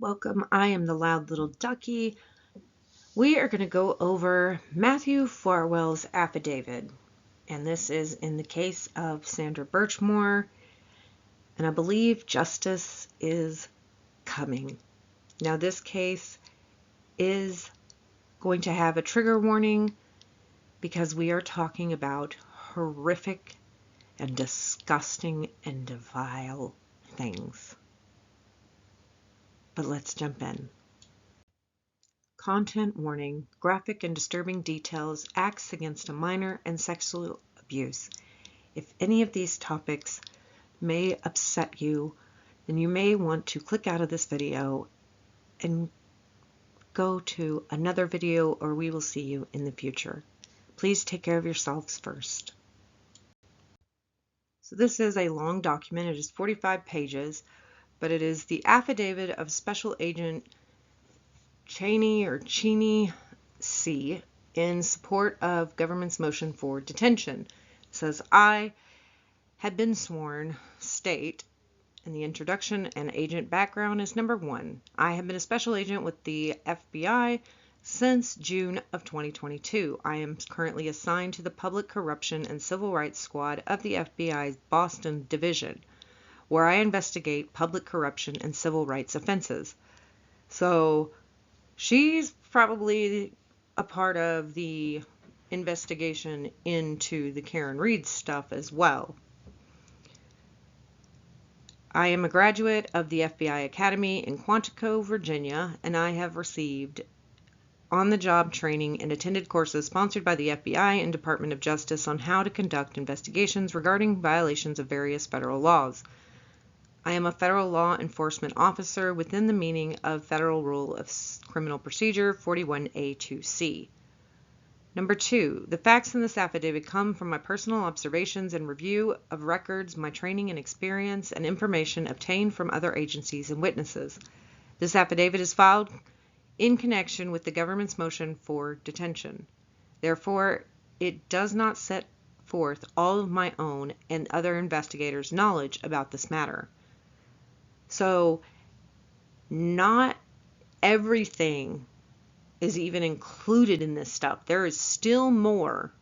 Welcome, I am the loud little ducky. We are going to go over Matthew Farwell's affidavit, and this is in the case of Sandra Birchmore, and I believe justice is coming. Now this case is going to have a trigger warning because we are talking about horrific and disgusting and vile things. But let's jump in. Content warning, graphic and disturbing details, acts against a minor, and sexual abuse. If any of these topics may upset you, then you may want to click out of this video and go to another video, or we will see you in the future. Please take care of yourselves first. So this is a long document. It is 45 pages, but it is the affidavit of Special Agent Cheney C. in support of government's motion for detention. It says, I had been sworn, state, and the introduction and agent background is number 1. I have been a special agent with the FBI since June of 2022. I am currently assigned to the Public Corruption and Civil Rights Squad of the FBI's Boston Division, where I investigate public corruption and civil rights offenses. So she's probably a part of the investigation into the Karen Reed stuff as well. I am a graduate of the FBI Academy in Quantico, Virginia, and I have received on-the-job training and attended courses sponsored by the FBI and Department of Justice on how to conduct investigations regarding violations of various federal laws. I am a federal law enforcement officer within the meaning of Federal Rule of Criminal Procedure 41A2C. Number 2, the facts in this affidavit come from my personal observations and review of records, my training and experience, and information obtained from other agencies and witnesses. This affidavit is filed in connection with the government's motion for detention. Therefore, it does not set forth all of my own and other investigators' knowledge about this matter. So, not everything is even included in this stuff. There is still more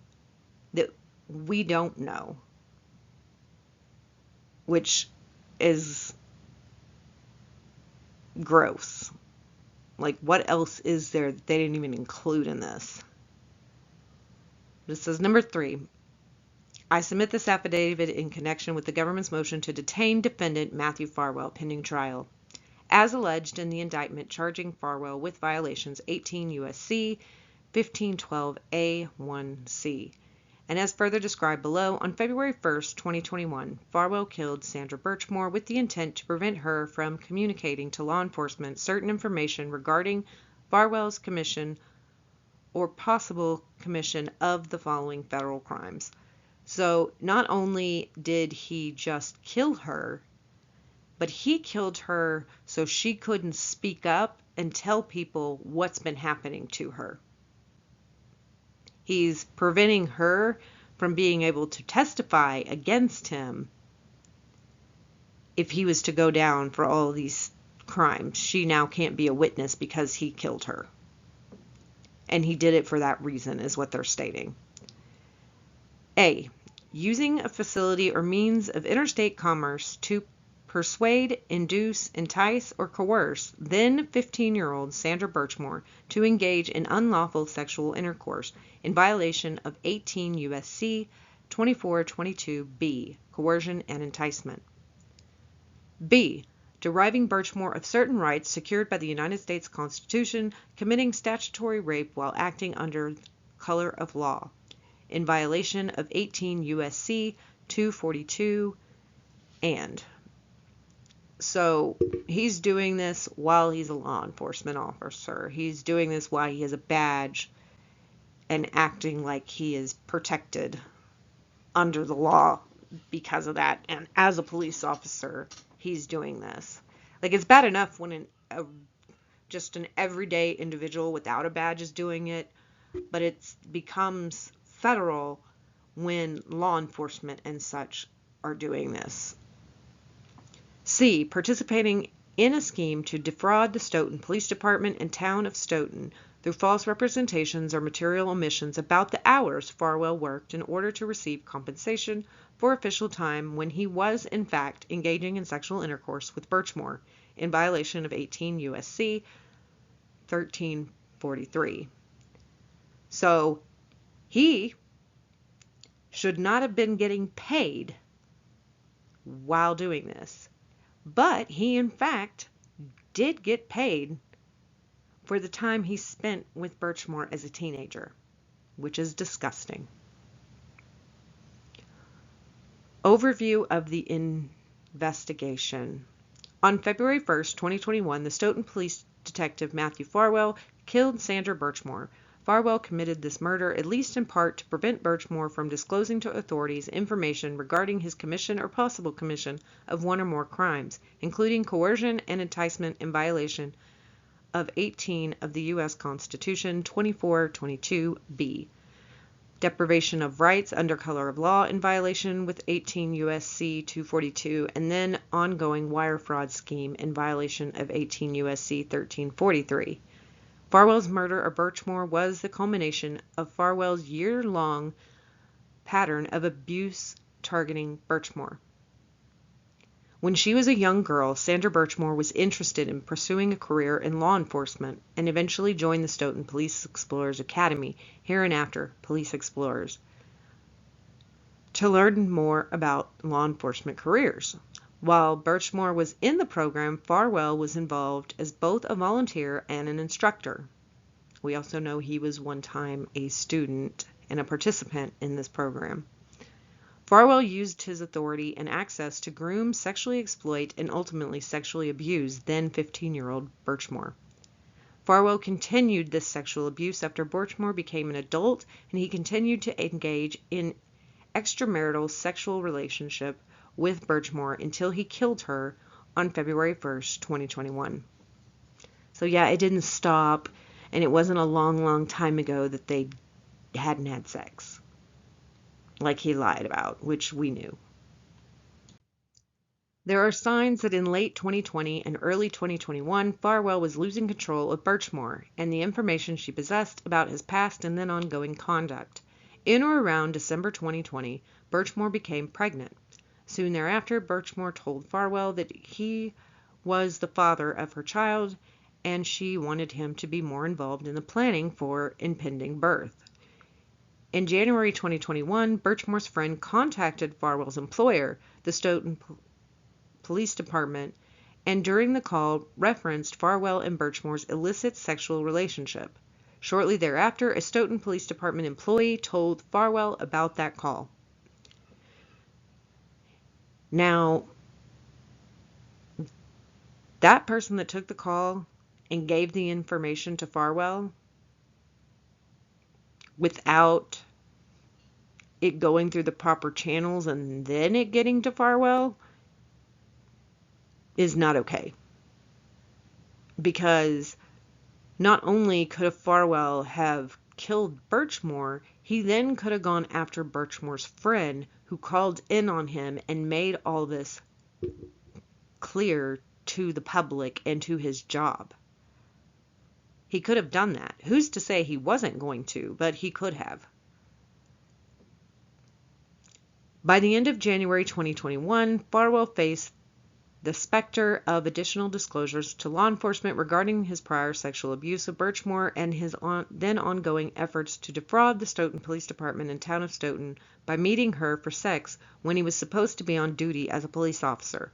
that we don't know, which is gross. Like, what else is there that they didn't even include in this? This says, number 3, I submit this affidavit in connection with the government's motion to detain defendant Matthew Farwell pending trial, as alleged in the indictment charging Farwell with violations 18 U.S.C. 1512A1C. And as further described below, on February 1st, 2021, Farwell killed Sandra Birchmore with the intent to prevent her from communicating to law enforcement certain information regarding Farwell's commission or possible commission of the following federal crimes. So not only did he just kill her, but he killed her so she couldn't speak up and tell people what's been happening to her. He's preventing her from being able to testify against him if he was to go down for all of these crimes. She now can't be a witness because he killed her. And he did it for that reason, is what they're stating. A, using a facility or means of interstate commerce to persuade, induce, entice, or coerce then 15-year-old Sandra Birchmore to engage in unlawful sexual intercourse in violation of 18 U.S.C. 2422B, coercion and enticement. B, depriving Birchmore of certain rights secured by the United States Constitution, committing statutory rape while acting under color of law, in violation of 18 U.S.C. 242 and. So he's doing this while he's a law enforcement officer. He's doing this while he has a badge and acting like he is protected under the law because of that. And as a police officer, he's doing this. Like, it's bad enough when just an everyday individual without a badge is doing it, but it becomes federal when law enforcement and such are doing this. C, participating in a scheme to defraud the Stoughton Police Department and Town of Stoughton through false representations or material omissions about the hours Farwell worked in order to receive compensation for official time when he was, in fact, engaging in sexual intercourse with Birchmore in violation of 18 U.S.C. 1343. So he should not have been getting paid while doing this, but he, in fact, did get paid for the time he spent with Birchmore as a teenager, which is disgusting. Overview of the investigation. On February 1st, 2021, the Stoughton Police Detective Matthew Farwell killed Sandra Birchmore. Farwell committed this murder at least in part to prevent Birchmore from disclosing to authorities information regarding his commission or possible commission of one or more crimes, including coercion and enticement in violation of 18 of the U.S. Constitution 2422b, deprivation of rights under color of law in violation with 18 U.S.C. 242, and then ongoing wire fraud scheme in violation of 18 U.S.C. 1343. Farwell's murder of Birchmore was the culmination of Farwell's year-long pattern of abuse targeting Birchmore. When she was a young girl, Sandra Birchmore was interested in pursuing a career in law enforcement and eventually joined the Stoughton Police Explorers Academy, hereinafter Police Explorers, to learn more about law enforcement careers. While Birchmore was in the program, Farwell was involved as both a volunteer and an instructor. We also know he was one time a student and a participant in this program. Farwell used his authority and access to groom, sexually exploit, and ultimately sexually abuse then 15-year-old Birchmore. Farwell continued this sexual abuse after Birchmore became an adult, and he continued to engage in extramarital sexual relationship with Birchmore until he killed her on February 1st, 2021. So yeah, it didn't stop, and it wasn't a long time ago that they hadn't had sex, like he lied about, which we knew. There are signs that in late 2020 and early 2021, Farwell was losing control of Birchmore and the information she possessed about his past and then ongoing conduct. In or around December 2020, Birchmore became pregnant. Soon thereafter, Birchmore told Farwell that he was the father of her child and she wanted him to be more involved in the planning for impending birth. In January 2021, Birchmore's friend contacted Farwell's employer, the Stoughton Police Department, and during the call referenced Farwell and Birchmore's illicit sexual relationship. Shortly thereafter, a Stoughton Police Department employee told Farwell about that call. Now, that person that took the call and gave the information to Farwell without it going through the proper channels and then it getting to Farwell is not okay. Because not only could Farwell have killed Birchmore, he then could have gone after Birchmore's friend who called in on him and made all this clear to the public and to his job. He could have done that. Who's to say he wasn't going to, but he could have. By the end of January 2021, Farwell faced the specter of additional disclosures to law enforcement regarding his prior sexual abuse of Birchmore and his then ongoing efforts to defraud the Stoughton Police Department and Town of Stoughton by meeting her for sex when he was supposed to be on duty as a police officer.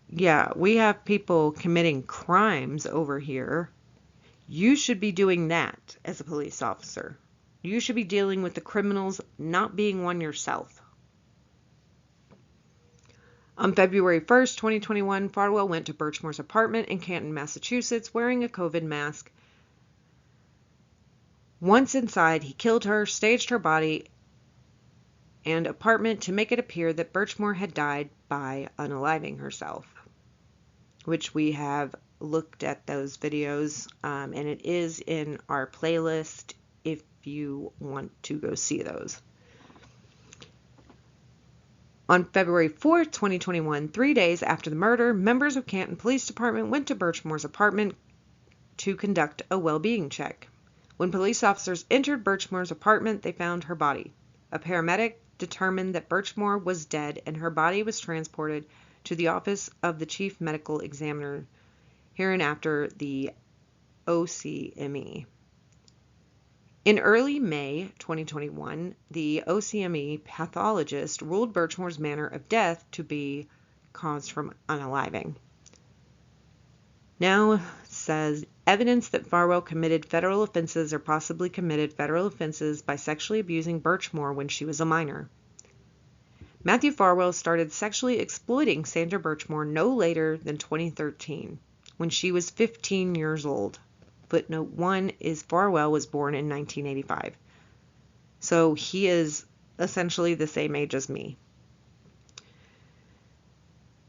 Yeah, we have people committing crimes over here. You should be doing that as a police officer. You should be dealing with the criminals, not being one yourself. On February 1st, 2021, Farwell went to Birchmore's apartment in Canton, Massachusetts, wearing a COVID mask. Once inside, he killed her, staged her body and apartment to make it appear that Birchmore had died by unaliving herself, which we have looked at those videos, and it is in our playlist if you want to go see those. On February 4th, 2021, 3 days after the murder, members of Canton Police Department went to Birchmore's apartment to conduct a well-being check. When police officers entered Birchmore's apartment, they found her body. A paramedic determined that Birchmore was dead and her body was transported to the office of the chief medical examiner, hereinafter the OCME. In early May 2021, the OCME pathologist ruled Birchmore's manner of death to be caused from unaliving. Now it says evidence that Farwell committed federal offenses or possibly committed federal offenses by sexually abusing Birchmore when she was a minor. Matthew Farwell started sexually exploiting Sandra Birchmore no later than 2013, when she was 15 years old. Footnote 1 is Farwell was born in 1985. So he is essentially the same age as me.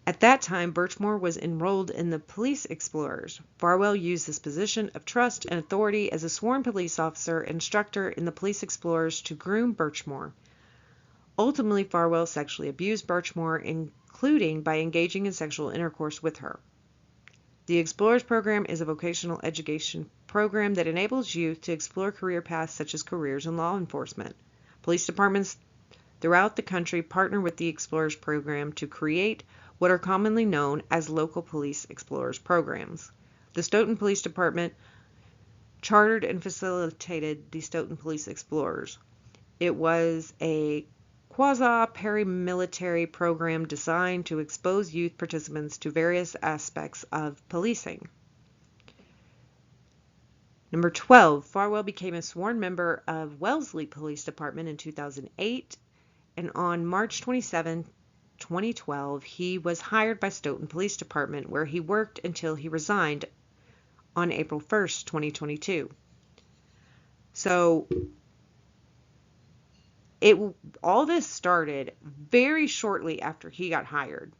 At that time, Birchmore was enrolled in the Police Explorers. Farwell used this position of trust and authority as a sworn police officer instructor in the Police Explorers to groom Birchmore. Ultimately, Farwell sexually abused Birchmore, including by engaging in sexual intercourse with her. The Explorers program is a vocational education program that enables youth to explore career paths such as careers in law enforcement. Police departments throughout the country partner with the Explorers program to create what are commonly known as local police explorers programs. The Stoughton Police Department chartered and facilitated the Stoughton Police Explorers. It was a quasi-paramilitary program designed to expose youth participants to various aspects of policing. Number 12, Farwell became a sworn member of Wellesley Police Department in 2008, and on March 27, 2012, he was hired by Stoughton Police Department, where he worked until he resigned on April 1st, 2022. So all this started very shortly after he got hired,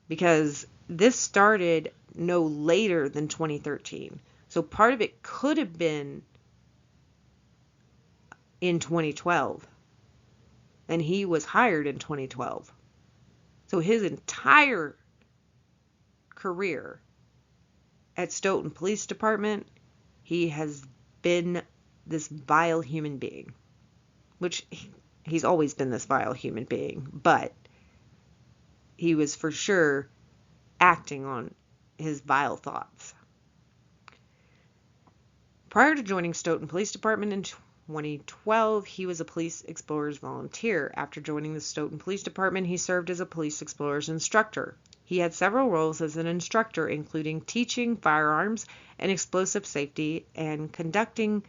because this started no later than 2013. So part of it could have been in 2012. And he was hired in 2012. So his entire career at Stoughton Police Department, he has been this vile human being. Which he's always been this vile human being, but he was for sure acting on his vile thoughts. Prior to joining Stoughton Police Department in 2012, he was a Police Explorers volunteer. After joining the Stoughton Police Department, he served as a Police Explorers instructor. He had several roles as an instructor, including teaching firearms and explosive safety and conducting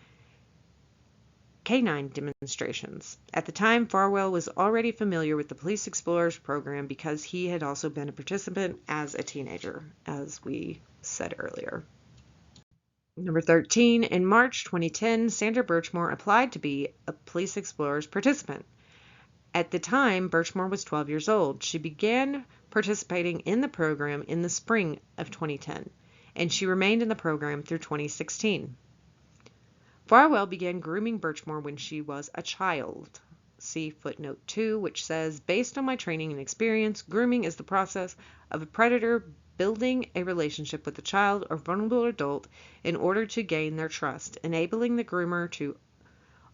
canine demonstrations. At the time, Farwell was already familiar with the Police Explorers program because he had also been a participant as a teenager, as we said earlier. Number 13, in March 2010, Sandra Birchmore applied to be a Police Explorers participant. At the time, Birchmore was 12 years old. She began participating in the program in the spring of 2010, and she remained in the program through 2016. Farwell began grooming Birchmore when she was a child. See footnote 2, which says, based on my training and experience, grooming is the process of a predator building a relationship with a child or vulnerable adult in order to gain their trust, enabling the groomer to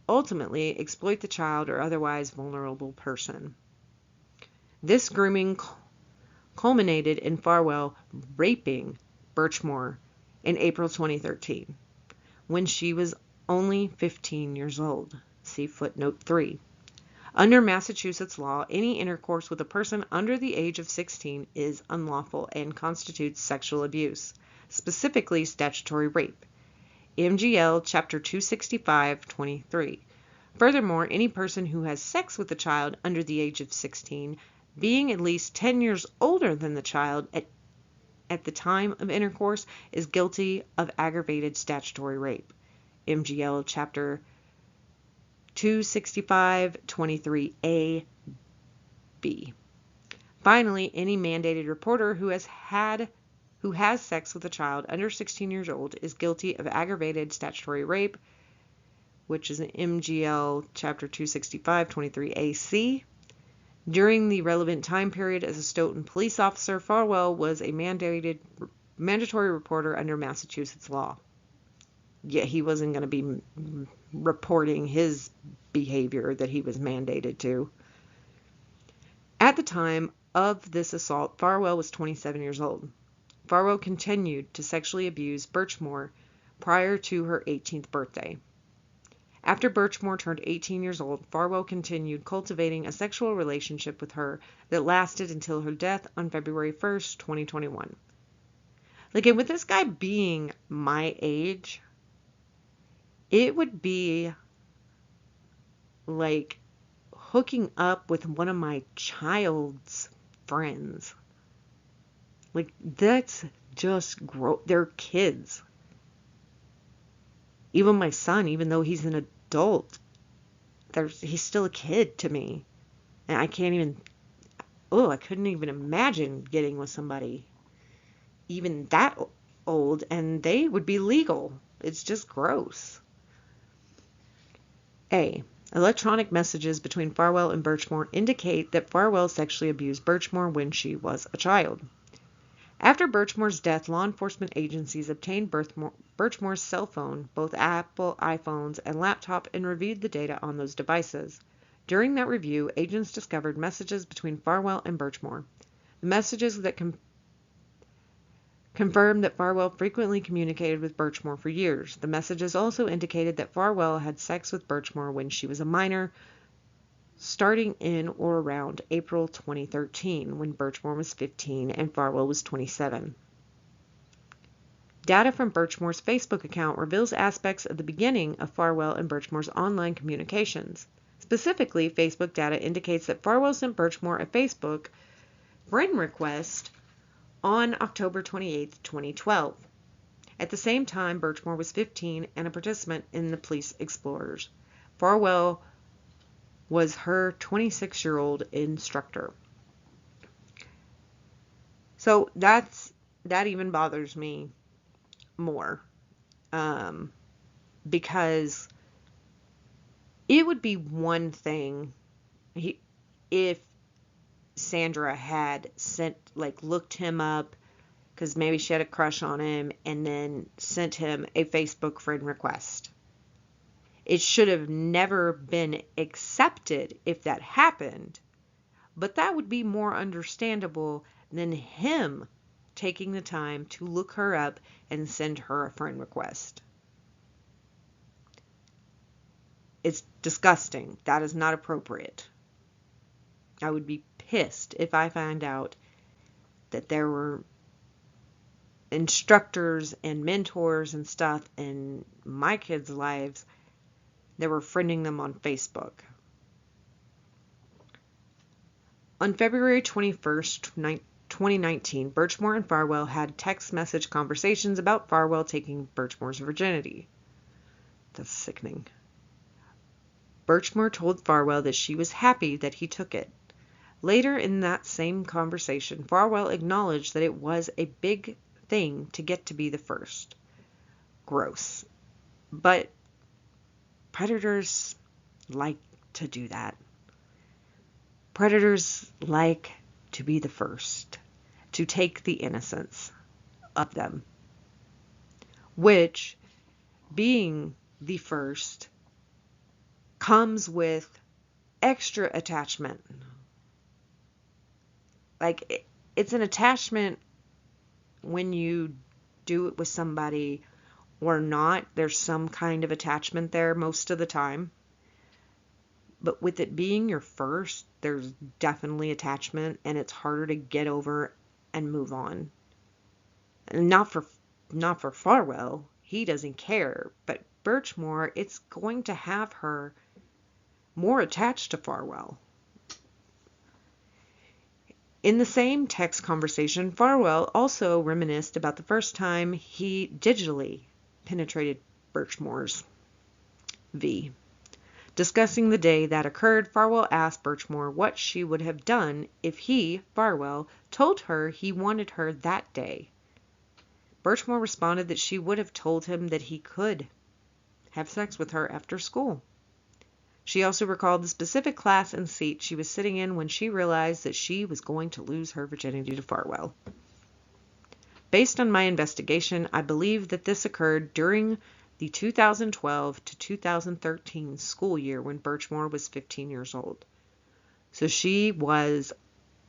ultimately exploit the child or otherwise vulnerable person. This grooming culminated in Farwell raping Birchmore in April 2013, when she was only 15 years old. See footnote 3. Under Massachusetts law, any intercourse with a person under the age of 16 is unlawful and constitutes sexual abuse, specifically statutory rape. MGL Chapter 265-23. Furthermore, any person who has sex with a child under the age of 16, being at least 10 years older than the child at the time of intercourse, is guilty of aggravated statutory rape. MGL Chapter 265-23A B. Finally, any mandated reporter who has sex with a child under 16 years old is guilty of aggravated statutory rape, which is an MGL Chapter 265-23AC. During the relevant time period as a Stoughton police officer, Farwell was a mandatory reporter under Massachusetts law. Yet he wasn't going to be reporting his behavior that he was mandated to. At the time of this assault, Farwell was 27 years old. Farwell continued to sexually abuse Birchmore prior to her 18th birthday. After Birchmore turned 18 years old, Farwell continued cultivating a sexual relationship with her that lasted until her death on February 1st, 2021. And with this guy being my age, it would be like hooking up with one of my child's friends. That's just gross. They're kids. Even my son, even though he's an adult, he's still a kid to me. And I couldn't even imagine getting with somebody even that old, and they would be legal. It's just gross. Electronic messages between Farwell and Birchmore indicate that Farwell sexually abused Birchmore when she was a child. After Birchmore's death, law enforcement agencies obtained Birchmore's cell phone, both Apple iPhones and laptop, and reviewed the data on those devices. During that review, agents discovered messages between Farwell and Birchmore. The messages that confirmed that Farwell frequently communicated with Birchmore for years. The messages also indicated that Farwell had sex with Birchmore when she was a minor, starting in or around April 2013, when Birchmore was 15 and Farwell was 27. Data from Birchmore's Facebook account reveals aspects of the beginning of Farwell and Birchmore's online communications. Specifically, Facebook data indicates that Farwell sent Birchmore a Facebook friend request on October 28, 2012. At the same time, Birchmore was 15 and a participant in the Police Explorers. Farwell was her 26-year-old instructor. So that even bothers me more, because it would be one thing if Sandra had looked him up, because maybe she had a crush on him, and then sent him a Facebook friend request. It should have never been accepted if that happened, but that would be more understandable than him taking the time to look her up and send her a friend request. It's disgusting. That is not appropriate. I would be pissed if I found out that there were instructors and mentors and stuff in my kids' lives that were friending them on Facebook. On February 21st, 2019, Birchmore and Farwell had text message conversations about Farwell taking Birchmore's virginity. That's sickening. Birchmore told Farwell that she was happy that he took it. Later in that same conversation, Farwell acknowledged that it was a big thing to get to be the first. Gross. But predators like to do that. Predators like to be the first, to take the innocence of them, which, being the first, comes with extra attachment. It's an attachment when you do it with somebody or not. There's some kind of attachment there most of the time. But with it being your first, there's definitely attachment, and it's harder to get over and move on. And not for Farwell. He doesn't care. But Birchmore, it's going to have her more attached to Farwell. In the same text conversation, Farwell also reminisced about the first time he digitally penetrated Birchmore's V. Discussing the day that occurred, Farwell asked Birchmore what she would have done if he, Farwell, told her he wanted her that day. Birchmore responded that she would have told him that he could have sex with her after school. She also recalled the specific class and seat she was sitting in when she realized that she was going to lose her virginity to Farwell. Based on my investigation, I believe that this occurred during the 2012 to 2013 school year when Birchmore was 15 years old. So she was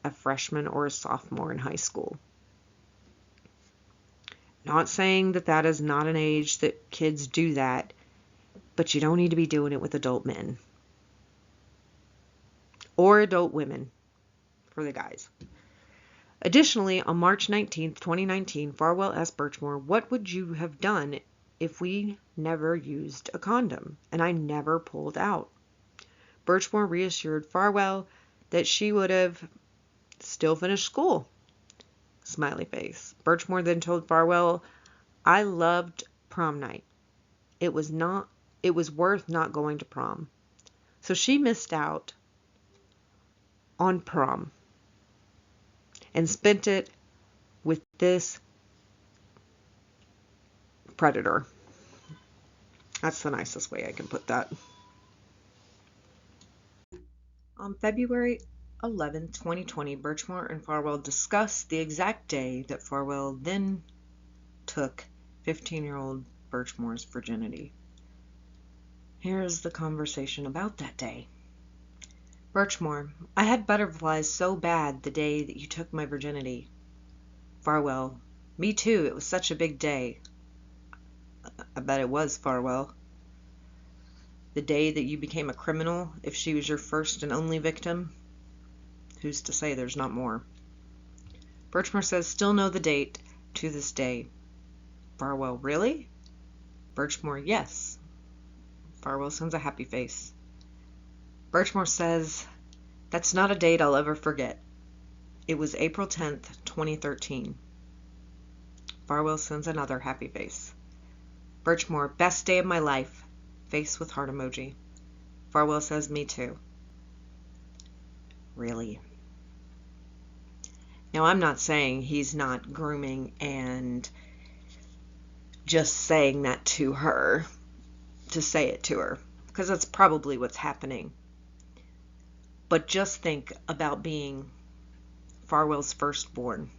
a freshman or a sophomore in high school. Not saying that that is not an age that kids do that, but you don't need to be doing it with adult men. Or adult women for the guys. Additionally, on March 19th, 2019, Farwell asked Birchmore, "What would you have done if we never used a condom and I never pulled out?" Birchmore reassured Farwell that she would have still finished school. Smiley face. Birchmore then told Farwell, "I loved prom night. It was worth not going to prom." So she missed out on prom and spent it with this predator. That's the nicest way I can put that. On February 11, 2020, Birchmore and Farwell discussed the exact day that Farwell then took 15-year-old Birchmore's virginity. Here's the conversation about that day. Birchmore: "I had butterflies so bad the day that you took my virginity." Farwell: "Me too, it was such a big day." I bet it was, Farwell. The day that you became a criminal, if she was your first and only victim. Who's to say there's not more? Birchmore says, "Still know the date to this day." Farwell: "Really?" Birchmore: "Yes." Farwell sends a happy face. Birchmore says, "That's not a date I'll ever forget. It was April 10th, 2013. Farwell sends another happy face. Birchmore: "Best day of my life." Face with heart emoji. Farwell says, "Me too." Really? Now, I'm not saying he's not grooming and just saying that to her, to say it to her, because that's probably what's happening. But just think about being Farwell's firstborn.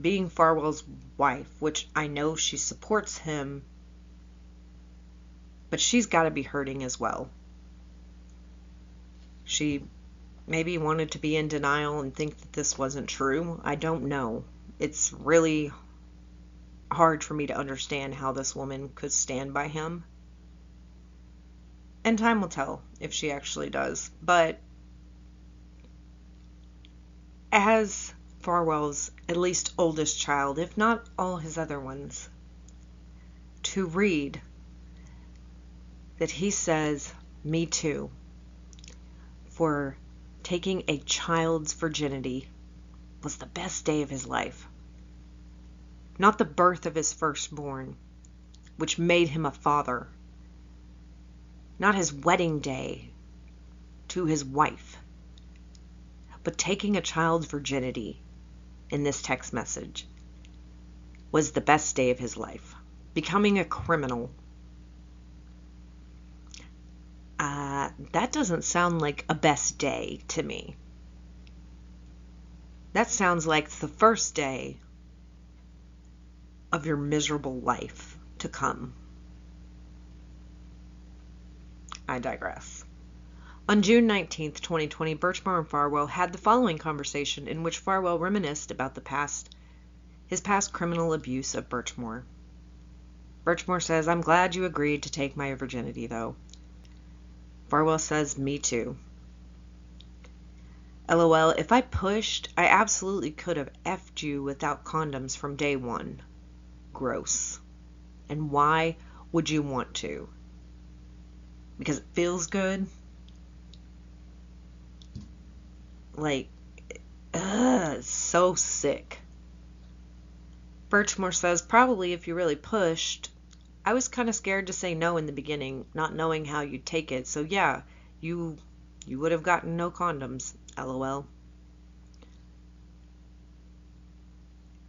Being Farwell's wife, which I know she supports him, but she's got to be hurting as well. She maybe wanted to be in denial and think that this wasn't true. I don't know. It's really hard for me to understand how this woman could stand by him. And time will tell if she actually does. But as Farwell's at least oldest child, if not all his other ones, to read that he says, "Me too," for taking a child's virginity was the best day of his life. Not the birth of his firstborn, which made him a father. Not his wedding day to his wife, but taking a child's virginity in this text message was the best day of his life. Becoming a criminal. That doesn't sound like a best day to me. That sounds like the first day of your miserable life to come. I digress. On June 19th, 2020, Birchmore and Farwell had the following conversation in which Farwell reminisced about his past criminal abuse of Birchmore. Birchmore says, "I'm glad you agreed to take my virginity, though." Farwell says, "Me too. LOL, if I pushed, I absolutely could have effed you without condoms from day one. Gross. And why would you want to? Because it feels good? Like, it's so sick." Birchmore says, "Probably if you really pushed. I was kind of scared to say no in the beginning, not knowing how you'd take it. So yeah, you would have gotten no condoms. LOL."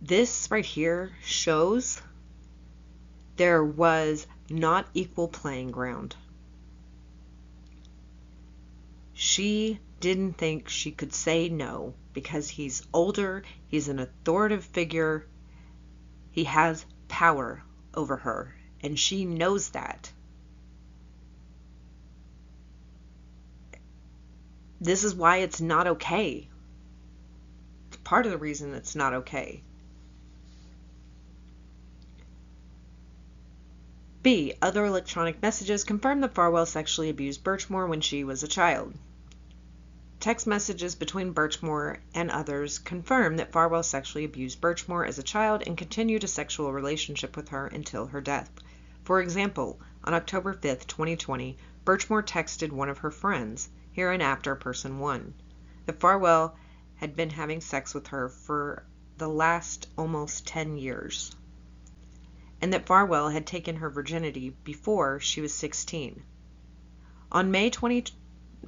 This right here shows there was not equal playing ground. She didn't think she could say no because he's older, he's an authoritative figure, he has power over her, and she knows that. This is why it's not okay. It's part of the reason it's not okay. B. Other electronic messages confirm that Farwell sexually abused Birchmore when she was a child. Text messages between Birchmore and others confirm that Farwell sexually abused Birchmore as a child and continued a sexual relationship with her until her death. For example, on October 5, 2020, Birchmore texted one of her friends, hereinafter person 1, that Farwell had been having sex with her for the last almost 10 years, and that Farwell had taken her virginity before she was 16. On May 20th,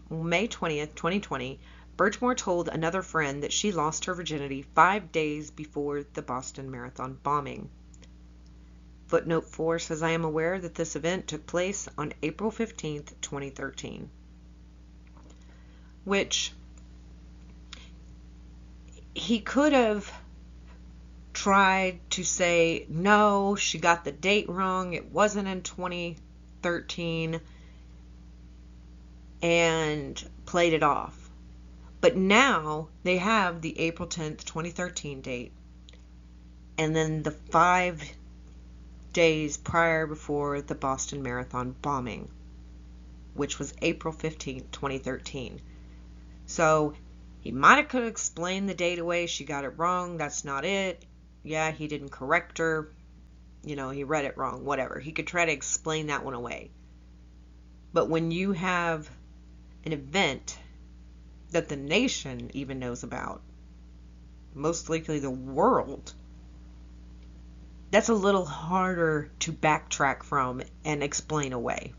2020, Birchmore told another friend that she lost her virginity 5 days before the Boston Marathon bombing. Footnote 4 says, I am aware that this event took place on April 15th, 2013. Which he could have tried to say, no, she got the date wrong, it wasn't in 2013, and played it off. But now they have the April 10th, 2013 date, and then the 5 days prior before the Boston Marathon bombing, which was April 15th, 2013. So he might have could explain the date away. She got it wrong. That's not it. Yeah, he didn't correct her. He read it wrong. Whatever. He could try to explain that one away. But when you have an event that the nation even knows about, most likely the world, that's a little harder to backtrack from and explain away.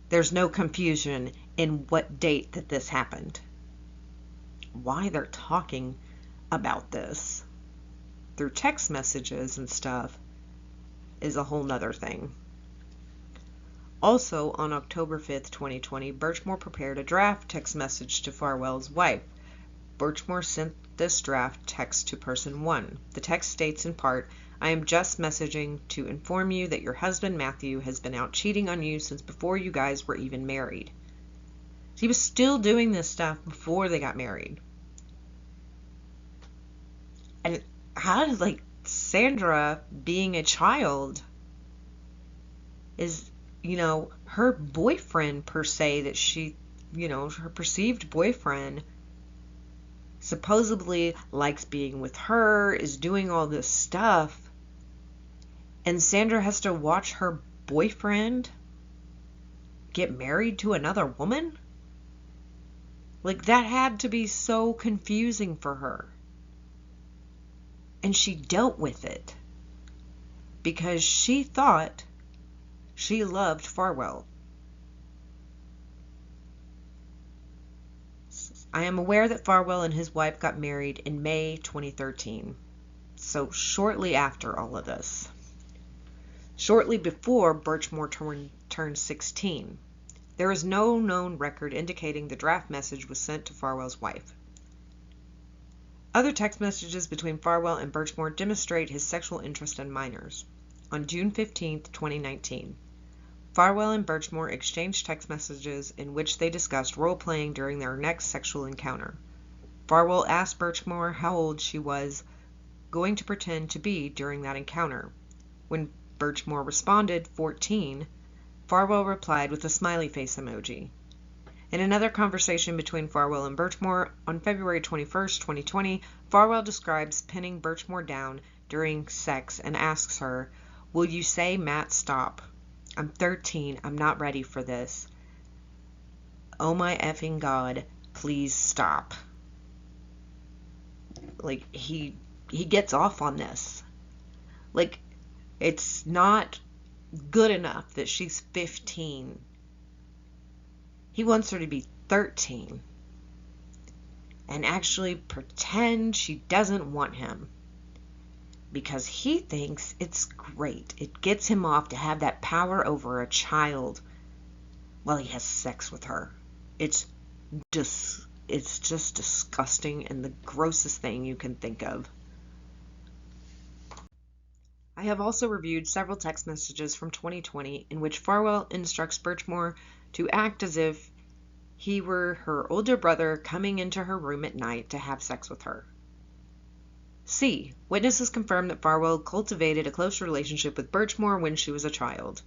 There's no confusion in what date that this happened. Why they're talking about this through text messages and stuff is a whole nother thing. Also, on October 5th, 2020, Birchmore prepared a draft text message to Farwell's wife. Birchmore sent this draft text to person 1. The text states in part, I am just messaging to inform you that your husband Matthew has been out cheating on you since before you guys were even married. He was still doing this stuff before they got married. And how does, Sandra being a child is, her boyfriend per se, that she, her perceived boyfriend supposedly likes being with her, is doing all this stuff, and Sandra has to watch her boyfriend get married to another woman? That had to be so confusing for her. And she dealt with it because she thought she loved Farwell. I am aware that Farwell and his wife got married in May 2013, so shortly after all of this. Shortly before Birchmore turned 16. There is no known record indicating the draft message was sent to Farwell's wife. Other text messages between Farwell and Birchmore demonstrate his sexual interest in minors. On June 15, 2019, Farwell and Birchmore exchanged text messages in which they discussed role-playing during their next sexual encounter. Farwell asked Birchmore how old she was going to pretend to be during that encounter. When Birchmore responded, 14, Farwell replied with a smiley face emoji. In another conversation between Farwell and Birchmore on February 21, 2020, Farwell describes pinning Birchmore down during sex and asks her, will you say, Matt, stop? I'm 13. I'm not ready for this. Oh my effing God, please stop. He gets off on this. It's not good enough that she's 15. He wants her to be 13 and actually pretend she doesn't want him. because he thinks it's great. It gets him off to have that power over a child while he has sex with her. It's just disgusting and the grossest thing you can think of. I have also reviewed several text messages from 2020 in which Farwell instructs Birchmore to act as if he were her older brother coming into her room at night to have sex with her. C. Witnesses confirm that Farwell cultivated a close relationship with Birchmore when she was a child.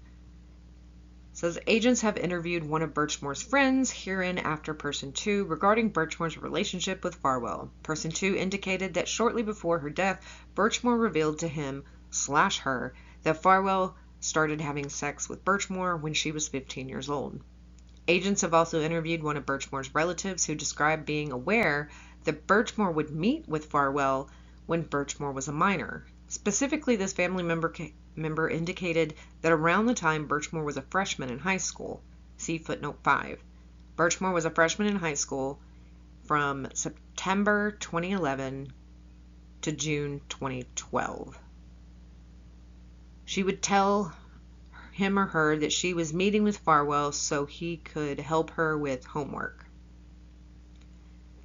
Says agents have interviewed one of Birchmore's friends, herein after person 2, regarding Birchmore's relationship with Farwell. Person 2 indicated that shortly before her death, Birchmore revealed to him/her that Farwell started having sex with Birchmore when she was 15 years old. Agents have also interviewed one of Birchmore's relatives who described being aware that Birchmore would meet with Farwell when Birchmore was a minor. Specifically, this family member indicated that around the time Birchmore was a freshman in high school. See footnote 5. Birchmore was a freshman in high school from September 2011 to June 2012. She would tell him or her that she was meeting with Farwell so he could help her with homework.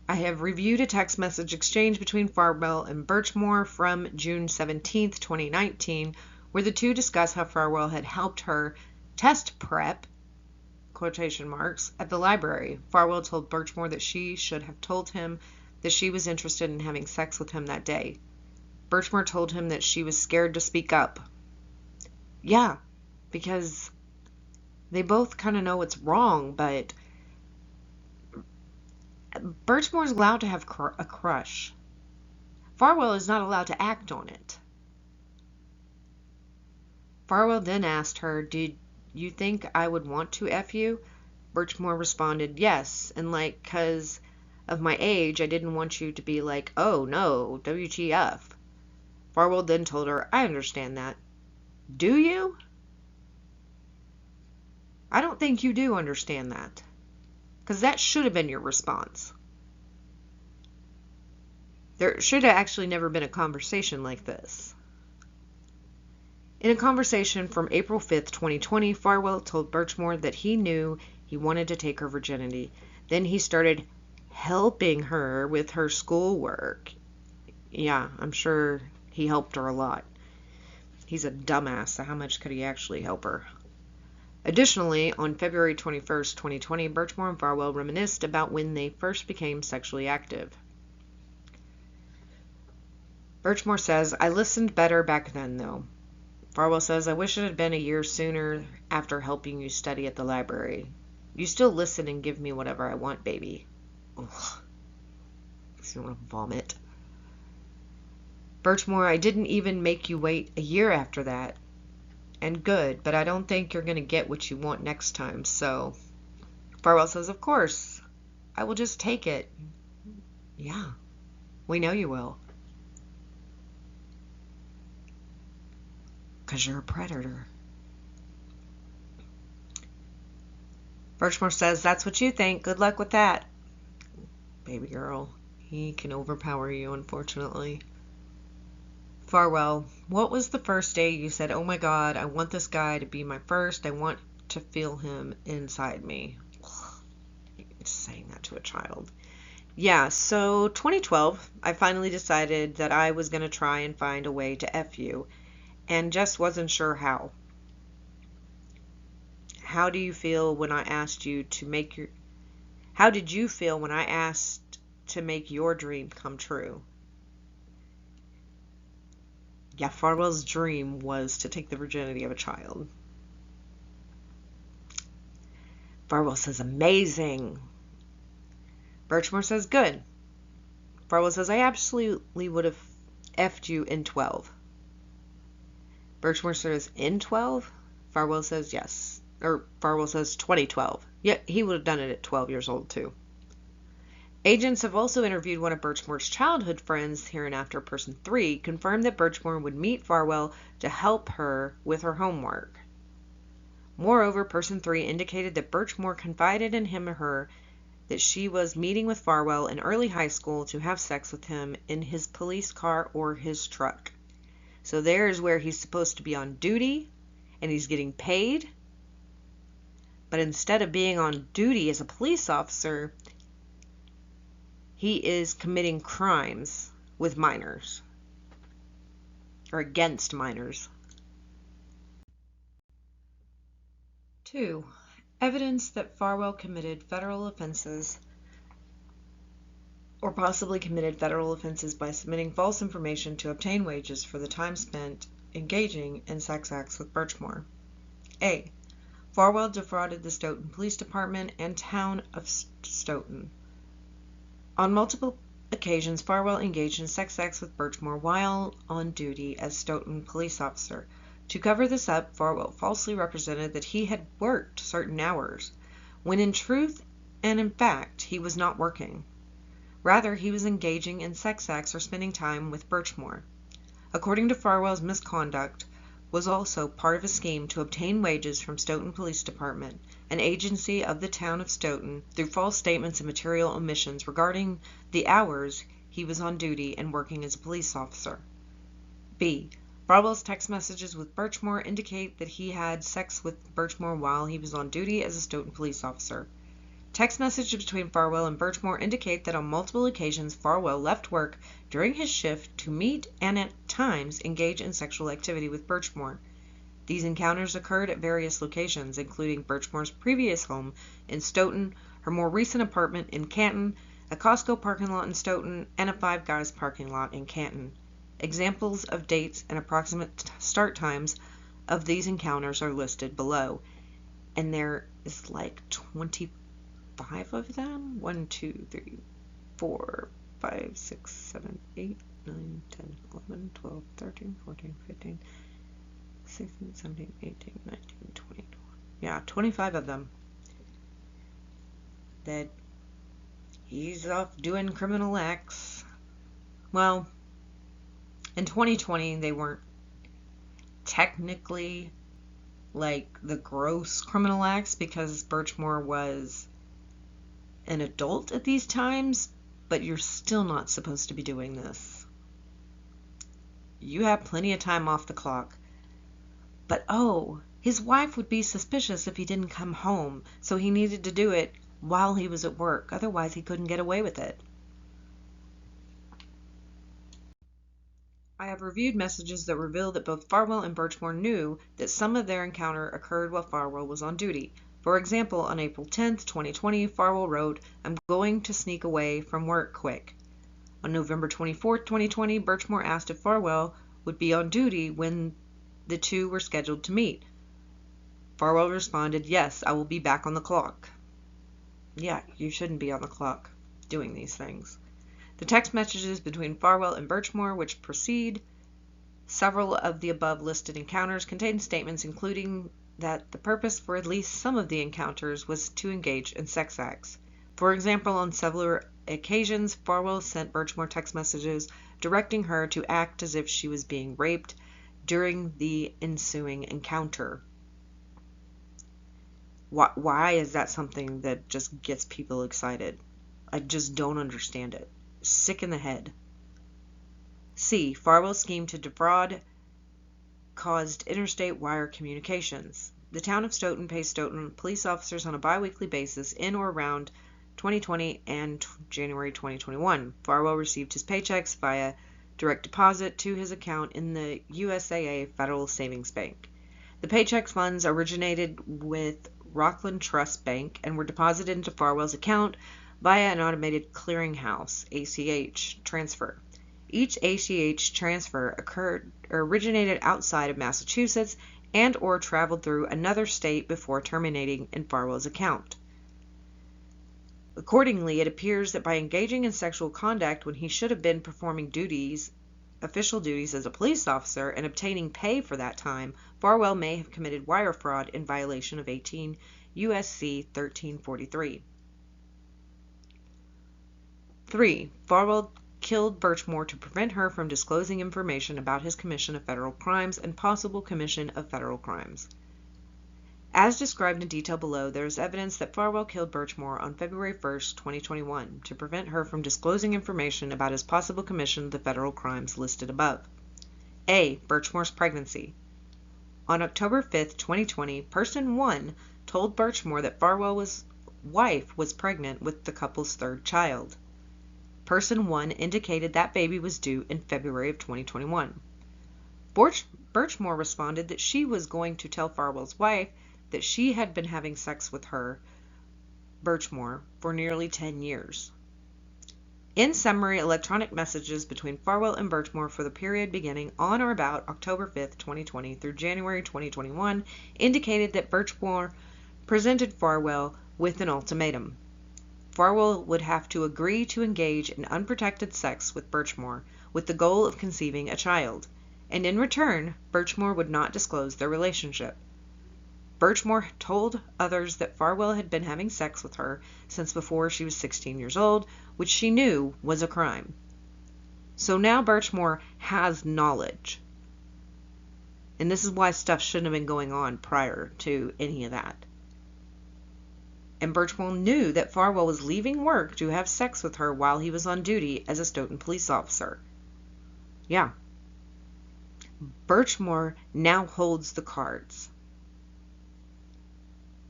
I have reviewed a text message exchange between Farwell and Birchmore from June 17, 2019, where the two discuss how Farwell had helped her test prep, quotation marks, at the library. Farwell told Birchmore that she should have told him that she was interested in having sex with him that day. Birchmore told him that she was scared to speak up. Yeah, because they both kind of know it's wrong, but Birchmore's allowed to have a crush. Farwell is not allowed to act on it. Farwell then asked her, "Did you think I would want to F you?" Birchmore responded, "Yes, and like, 'cause of my age, I didn't want you to be like, oh no, WTF. Farwell then told her, "I understand that." Do you? I don't think you do understand that, because that should have been your response. There should have actually never been a conversation like this. In a conversation from April 5th, 2020, Farwell told Birchmore that he knew he wanted to take her virginity. Then he started helping her with her schoolwork. Yeah, I'm sure he helped her a lot. He's a dumbass, so how much could he actually help her? Additionally, on February 21st, 2020, Birchmore and Farwell reminisced about when they first became sexually active. Birchmore says, "I listened better back then, though." Farwell says, "I wish it had been a year sooner after helping you study at the library. You still listen and give me whatever I want, baby." Ugh. Makes me want to vomit. Birchmore, "I didn't even make you wait a year after that. And good, but I don't think you're going to get what you want next time, so." Farwell says, "Of course. I will just take it." Yeah, we know you will. Because you're a predator. Birchmore says, "That's what you think. Good luck with that." Baby girl, he can overpower you, unfortunately. Farwell, "What was the first day you said, 'Oh my God, I want this guy to be my first. I want to feel him inside me'?" Just saying that to a child. Yeah, so 2012, I finally decided that I was going to try and find a way to F you, and just wasn't sure how. How do you feel when I asked you to make your... How did you feel when I asked to make your dream come true? Yeah, Farwell's dream was to take the virginity of a child. Farwell says, "Amazing." Birchmore says, "Good." Farwell says, "I absolutely would have effed you in 12. Birchmore says, "In 12? Farwell says, "Yes." Or Farwell says 2012. Yeah, he would have done it at 12 years old too. Agents have also interviewed one of Birchmore's childhood friends, hereinafter person 3, confirmed that Birchmore would meet Farwell to help her with her homework. Moreover, person 3 indicated that Birchmore confided in him or her that she was meeting with Farwell in early high school to have sex with him in his police car or his truck. So there's where he's supposed to be on duty and he's getting paid. But instead of being on duty as a police officer, he is committing crimes with minors or against minors. 2. Evidence that Farwell committed federal offenses or possibly committed federal offenses by submitting false information to obtain wages for the time spent engaging in sex acts with Birchmore. A. Farwell defrauded the Stoughton Police Department and Town of Stoughton. On multiple occasions, Farwell engaged in sex acts with Birchmore while on duty as Stoughton police officer. To cover this up, Farwell falsely represented that he had worked certain hours, when in truth and in fact he was not working. Rather, he was engaging in sex acts or spending time with Birchmore. According to Farwell's misconduct, was also part of a scheme to obtain wages from Stoughton Police Department, an agency of the town of Stoughton, through false statements and material omissions regarding the hours he was on duty and working as a police officer. B. Farwell's text messages with Birchmore indicate that he had sex with Birchmore while he was on duty as a Stoughton police officer. Text messages between Farwell and Birchmore indicate that on multiple occasions Farwell left work during his shift to meet and at times engage in sexual activity with Birchmore. These encounters occurred at various locations, including Birchmore's previous home in Stoughton, her more recent apartment in Canton, a Costco parking lot in Stoughton, and a Five Guys parking lot in Canton. Examples of dates and approximate start times of these encounters are listed below, and there is like 25 of them. 1, 2, 3, 4, 5, 6, 7, 8, 9, 10, 11, 12, 13, 14, 15, 16, 17, 18, 19, 20. Yeah, 25 of them that he's off doing criminal acts. Well, in 2020, they weren't technically like the gross criminal acts because Birchmore was an adult at these times, but you're still not supposed to be doing this. You have plenty of time off the clock. But his wife would be suspicious if he didn't come home, so he needed to do it while he was at work. Otherwise, he couldn't get away with it. I have reviewed messages that reveal that both Farwell and Birchmore knew that some of their encounter occurred while Farwell was on duty. For example, on April 10, 2020, Farwell wrote, "I'm going to sneak away from work quick." On November 24, 2020, Birchmore asked if Farwell would be on duty when the two were scheduled to meet. Farwell responded, "Yes, I will be back on the clock." Yeah, you shouldn't be on the clock doing these things. The text messages between Farwell and Birchmore, which precede several of the above listed encounters, contain statements including that the purpose for at least some of the encounters was to engage in sex acts. For example, on several occasions, Farwell sent Birchmore text messages directing her to act as if she was being raped during the ensuing encounter. Why is that something that just gets people excited? I just don't understand it. Sick in the head. C. Farwell's scheme to defraud caused interstate wire communications. The town of Stoughton pays Stoughton police officers on a bi-weekly basis in or around 2020 and January 2021. Farwell received his paychecks via direct deposit to his account in the USAA Federal Savings Bank. The paycheck funds originated with Rockland Trust Bank and were deposited into Farwell's account via an automated clearinghouse (ACH) transfer. Each ACH transfer originated outside of Massachusetts and or traveled through another state before terminating in Farwell's account. Accordingly, it appears that by engaging in sexual conduct when he should have been performing official duties as a police officer and obtaining pay for that time, Farwell may have committed wire fraud in violation of 18 U.S.C. 1343. 3. Farwell killed Birchmore to prevent her from disclosing information about his commission of federal crimes and possible commission of federal crimes. As described in detail below, there is evidence that Farwell killed Birchmore on February 1, 2021, to prevent her from disclosing information about his possible commission of the federal crimes listed above. A. Birchmore's pregnancy. On October 5th, 2020, Person 1 told Birchmore that Farwell's wife was pregnant with the couple's third child. Person 1 indicated that baby was due in February of 2021. Birchmore responded that she was going to tell Farwell's wife that she had been having sex with her, Birchmore, for nearly 10 years. In summary, electronic messages between Farwell and Birchmore for the period beginning on or about October 5th, 2020 through January 2021 indicated that Birchmore presented Farwell with an ultimatum. Farwell would have to agree to engage in unprotected sex with Birchmore with the goal of conceiving a child, and in return, Birchmore would not disclose their relationship. Birchmore told others that Farwell had been having sex with her since before she was 16 years old, which she knew was a crime. So now Birchmore has knowledge. And this is why stuff shouldn't have been going on prior to any of that. And Birchmore knew that Farwell was leaving work to have sex with her while he was on duty as a Stoughton police officer. Yeah. Birchmore now holds the cards.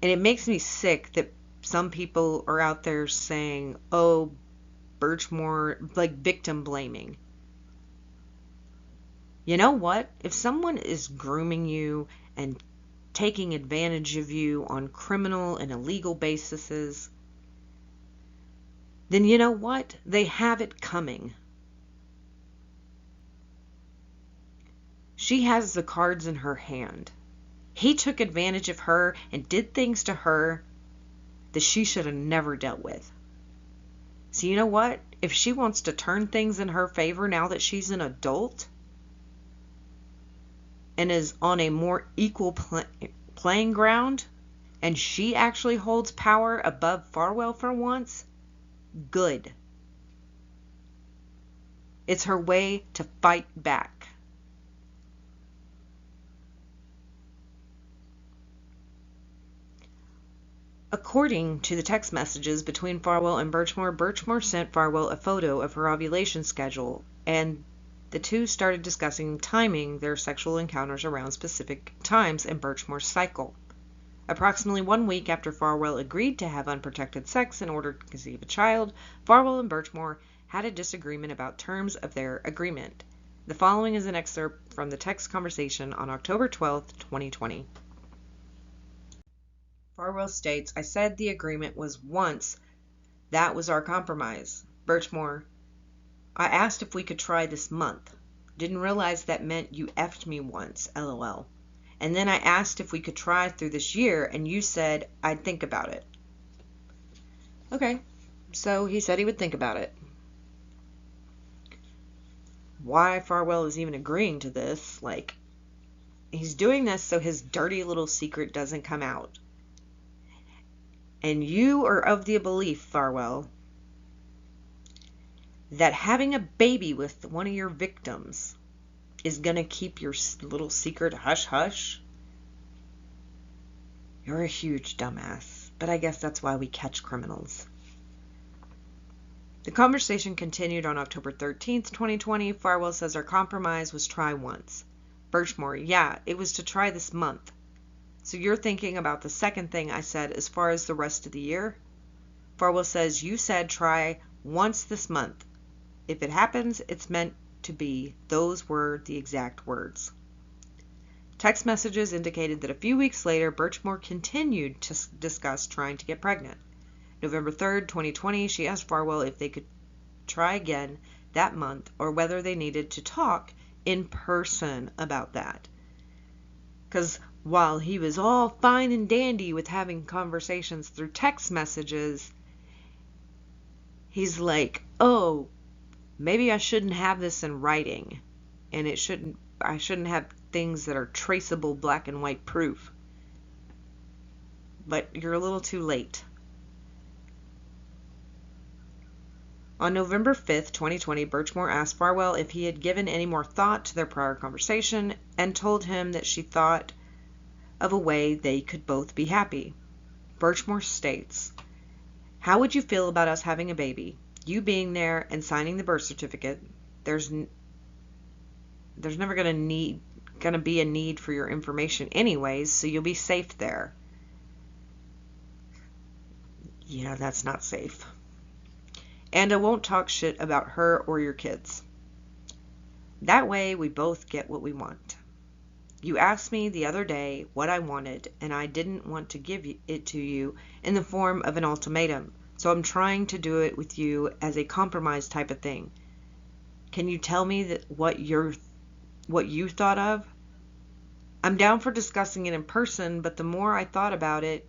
And it makes me sick that some people are out there saying, oh, Birchmore, like victim blaming. You know what? If someone is grooming you and taking advantage of you on criminal and illegal bases, then you know what? They have it coming. She has the cards in her hand. He took advantage of her and did things to her that she should have never dealt with. So you know what? If she wants to turn things in her favor now that she's an adult and is on a more equal playing ground, and she actually holds power above Farwell for once, good. It's her way to fight back. According to the text messages between Farwell and Birchmore, Birchmore sent Farwell a photo of her ovulation schedule, and the two started discussing timing their sexual encounters around specific times in Birchmore's cycle. Approximately 1 week after Farwell agreed to have unprotected sex in order to conceive a child, Farwell and Birchmore had a disagreement about terms of their agreement. The following is an excerpt from the text conversation on October 12, 2020. Farwell states, I said the agreement was once. That was our compromise. Birchmore, I asked if we could try this month. Didn't realize that meant you effed me once, LOL. And then I asked if we could try through this year, and you said I'd think about it. Okay, so he said he would think about it. Why Farwell is even agreeing to this, like, he's doing this so his dirty little secret doesn't come out. And you are of the belief, Farwell, that having a baby with one of your victims is going to keep your little secret hush-hush? You're a huge dumbass, but I guess that's why we catch criminals. The conversation continued on October 13th, 2020. Farwell says our compromise was try once. Birchmore, yeah, it was to try this month. So you're thinking about the second thing I said as far as the rest of the year? Farwell says, you said try once this month. If it happens, it's meant to be. Those were the exact words. Text messages indicated that a few weeks later, Birchmore continued to discuss trying to get pregnant. November 3rd, 2020, she asked Farwell if they could try again that month or whether they needed to talk in person about that. Because while he was all fine and dandy with having conversations through text messages, he's like, oh, maybe I shouldn't have this in writing, and I shouldn't have things that are traceable black and white proof. But you're a little too late. On November 5th, 2020, Birchmore asked Farwell if he had given any more thought to their prior conversation and told him that she thought of a way they could both be happy. Birchmore states, how would you feel about us having a baby? You being there and signing the birth certificate. There's there's never going to be a need for your information anyways, so you'll be safe there. Yeah, that's not safe. And I won't talk shit about her or your kids. That way we both get what we want. You asked me the other day what I wanted, and I didn't want to give it to you in the form of an ultimatum, so I'm trying to do it with you as a compromise type of thing. Can you tell me what you thought of? I'm down for discussing it in person, but the more I thought about it,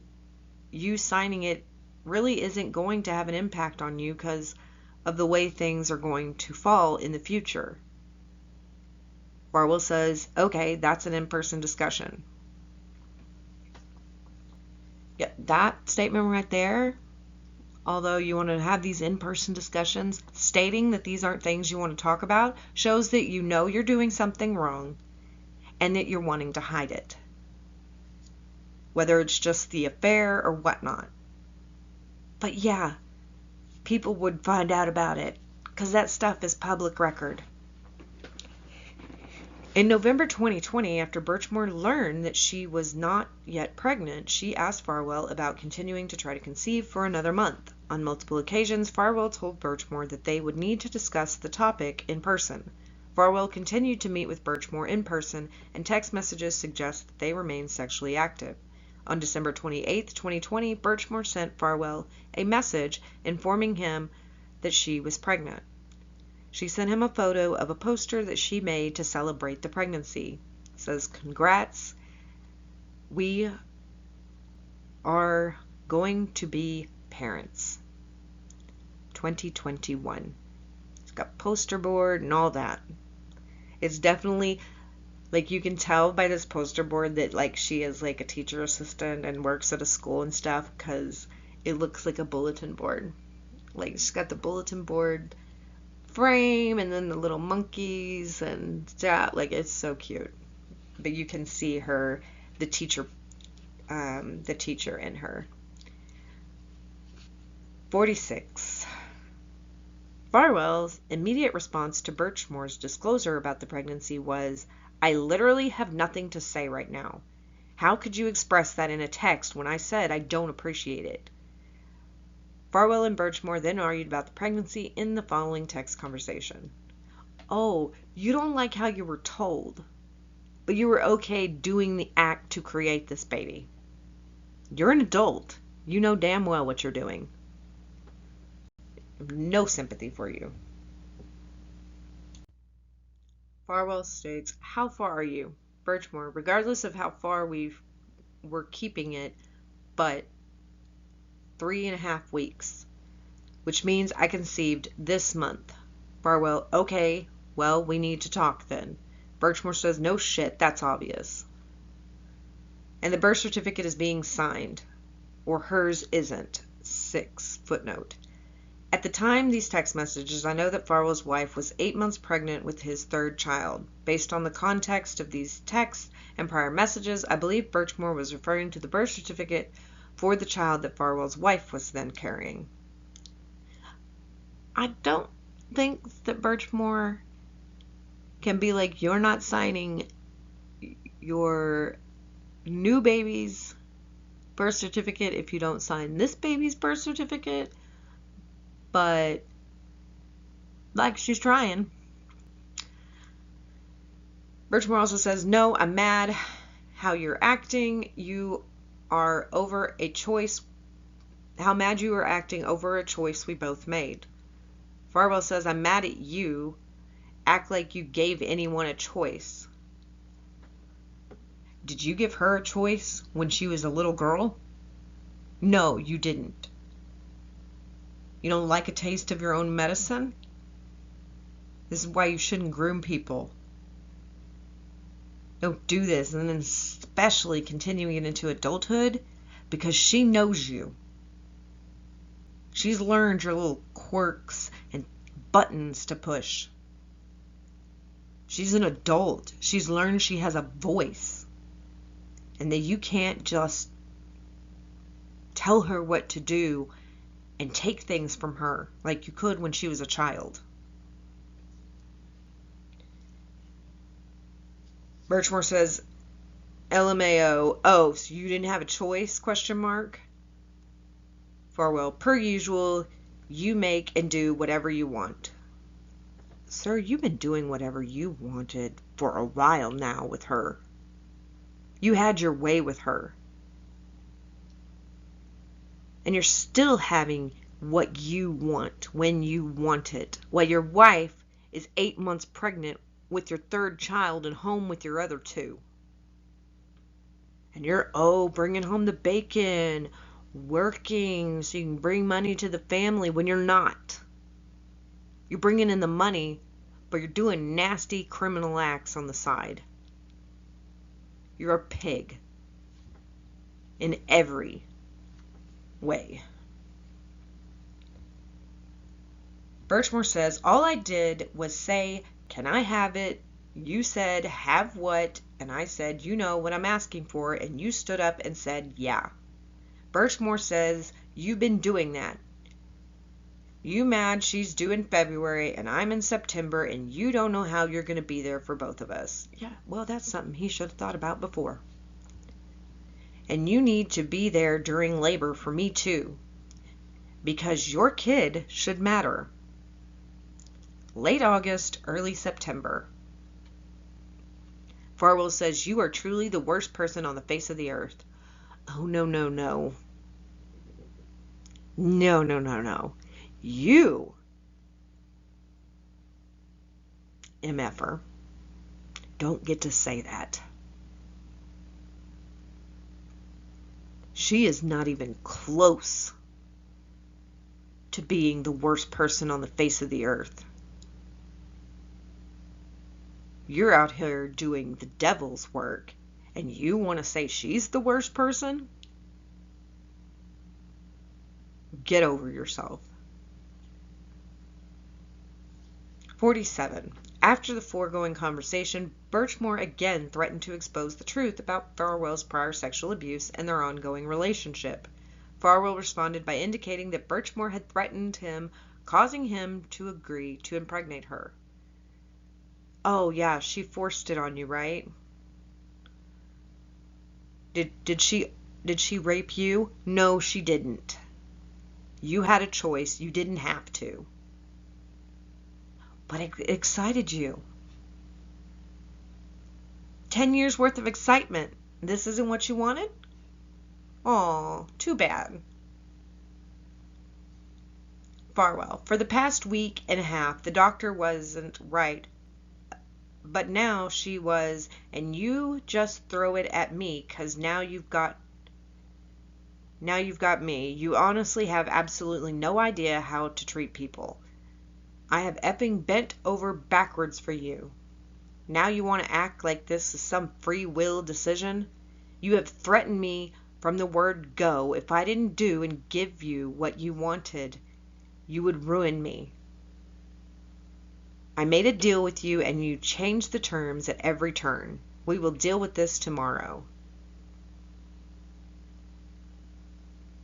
you signing it really isn't going to have an impact on you because of the way things are going to fall in the future. Farwell says, okay, that's an in-person discussion. Yeah, that statement right there, although you want to have these in-person discussions, stating that these aren't things you want to talk about, shows that you know you're doing something wrong and that you're wanting to hide it. Whether it's just the affair or whatnot. But yeah, people would find out about it because that stuff is public record. In November 2020, after Birchmore learned that she was not yet pregnant, she asked Farwell about continuing to try to conceive for another month. On multiple occasions, Farwell told Birchmore that they would need to discuss the topic in person. Farwell continued to meet with Birchmore in person, and text messages suggest that they remain sexually active. On December 28, 2020, Birchmore sent Farwell a message informing him that she was pregnant. She sent him a photo of a poster that she made to celebrate the pregnancy. It says, "Congrats, we are going to be parents. 2021. It's got poster board and all that. It's definitely, like, you can tell by this poster board that, like, she is, like, a teacher assistant and works at a school and stuff because it looks like a bulletin board. Like, she's got the bulletin board frame and then the little monkeys and that, like, it's so cute. But you can see her, the teacher in her. 46. Farwell's immediate response to Birchmore's disclosure about the pregnancy was, "I literally have nothing to say right now. How could you express that in a text when I said I don't appreciate it?" Farwell and Birchmore then argued about the pregnancy in the following text conversation. "Oh, you don't like how you were told, but you were okay doing the act to create this baby. You're an adult. You know damn well what you're doing. No sympathy for you." Farwell states, "How far are you?" Birchmore, "Regardless of how far we're keeping it, but 3.5 weeks, which means I conceived this month." Farwell, "Okay, well, we need to talk then." Birchmore says, "No shit, that's obvious." And the birth certificate is being signed, or hers isn't. 6 footnote. At the time these text messages, I know that Farwell's wife was 8 months pregnant with his third child. Based on the context of these texts and prior messages, I believe Birchmore was referring to the birth certificate for the child that Farwell's wife was then carrying. I don't think that Birchmore can be like, "You're not signing your new baby's birth certificate if you don't sign this baby's birth certificate," but like, she's trying. Birchmore also says, "No, I'm mad how you're acting. You are over a choice. How mad you are acting over a choice we both made." Farwell says, "I'm mad at you. Act like you gave anyone a choice." Did you give her a choice when she was a little girl? No, you didn't. You don't like a taste of your own medicine? This is why you shouldn't groom people. Don't do this, and then especially continuing it into adulthood, because she knows you. She's learned your little quirks and buttons to push. She's an adult. She's learned she has a voice, and that you can't just tell her what to do and take things from her like you could when she was a child. Birchmore says, LMAO, oh, so you didn't have a choice, question mark. Farwell, per usual, you make and do whatever you want. Sir, you've been doing whatever you wanted for a while now with her. You had your way with her. And you're still having what you want when you want it. While your wife is 8 months pregnant with your third child and home with your other two. And you're, bringing home the bacon, working so you can bring money to the family when you're not. You're bringing in the money, but you're doing nasty criminal acts on the side. You're a pig in every way. Birchmore says, all I did was say, can I have it? You said, have what? And I said, you know what I'm asking for. And you stood up and said, yeah. Birchmore says, you've been doing that. You mad she's due in February and I'm in September and you don't know how you're going to be there for both of us. Yeah, well, that's something he should have thought about before. And you need to be there during labor for me too. Because your kid should matter. Late August, early September. Farwell says, you are truly the worst person on the face of the earth. Oh, no, no, no. No, no, no, no. You, MFer, don't get to say that. She is not even close to being the worst person on the face of the earth. You're out here doing the devil's work, and you want to say she's the worst person? Get over yourself. 47. After the foregoing conversation, Birchmore again threatened to expose the truth about Farwell's prior sexual abuse and their ongoing relationship. Farwell responded by indicating that Birchmore had threatened him, causing him to agree to impregnate her. Oh, yeah, she forced it on you, right? Did she rape you? No, she didn't. You had a choice. You didn't have to. But it excited you. 10 years worth of excitement. This isn't what you wanted? Aw, too bad. Farwell, for the past week and a half, the doctor wasn't right. But now she was, and you just throw it at me, 'cause now you've got me. You honestly have absolutely no idea how to treat people. I have effing bent over backwards for you. Now you want to act like this is some free will decision? You have threatened me from the word go. If I didn't do and give you what you wanted, you would ruin me. I made a deal with you and you changed the terms at every turn. We will deal with this tomorrow.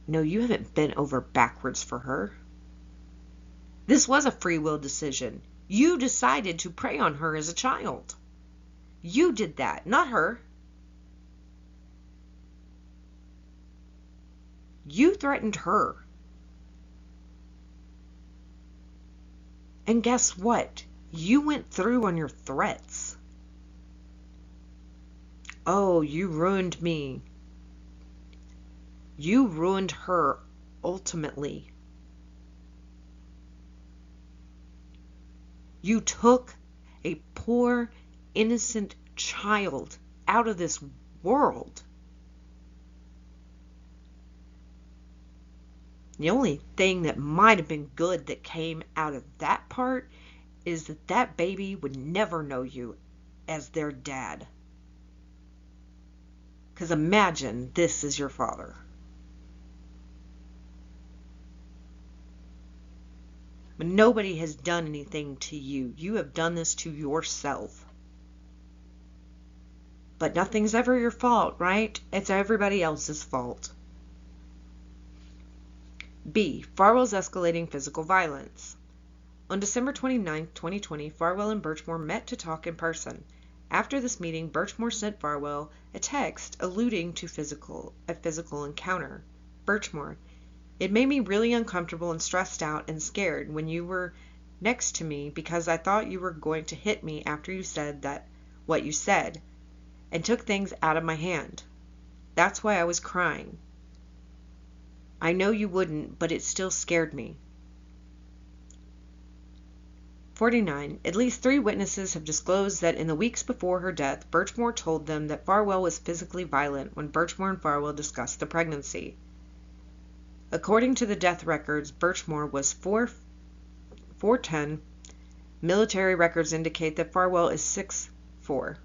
No, you haven't bent over backwards for her. This was a free will decision. You decided to prey on her as a child. You did that, not her. You threatened her. And guess what? You went through on your threats. Oh, you ruined me. You ruined her ultimately. You took a poor, innocent child out of this world. The only thing that might have been good that came out of that part is that that baby would never know you as their dad. 'Cause imagine this is your father. But nobody has done anything to you. You have done this to yourself. But nothing's ever your fault, right? It's everybody else's fault. B. Farwell's escalating physical violence. On December 29, 2020, Farwell and Birchmore met to talk in person. After this meeting, Birchmore sent Farwell a text alluding to a physical encounter. Birchmore: "It made me really uncomfortable and stressed out and scared when you were next to me because I thought you were going to hit me after you said what you said, and took things out of my hand. That's why I was crying. I know you wouldn't, but it still scared me." 49. At least 3 witnesses have disclosed that in the weeks before her death, Birchmore told them that Farwell was physically violent when Birchmore and Farwell discussed the pregnancy. According to the death records, Birchmore was 4'10". Military records indicate that Farwell is 6'4".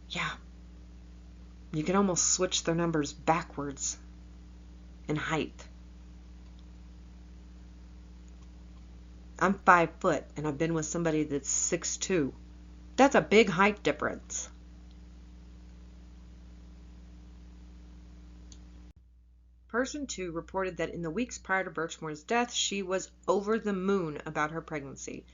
Yeah, you can almost switch their numbers backwards in height. I'm 5 foot and I've been with somebody that's 6'2". That's a big height difference. Person 2 reported that in the weeks prior to Birchmore's death, she was over the moon about her pregnancy.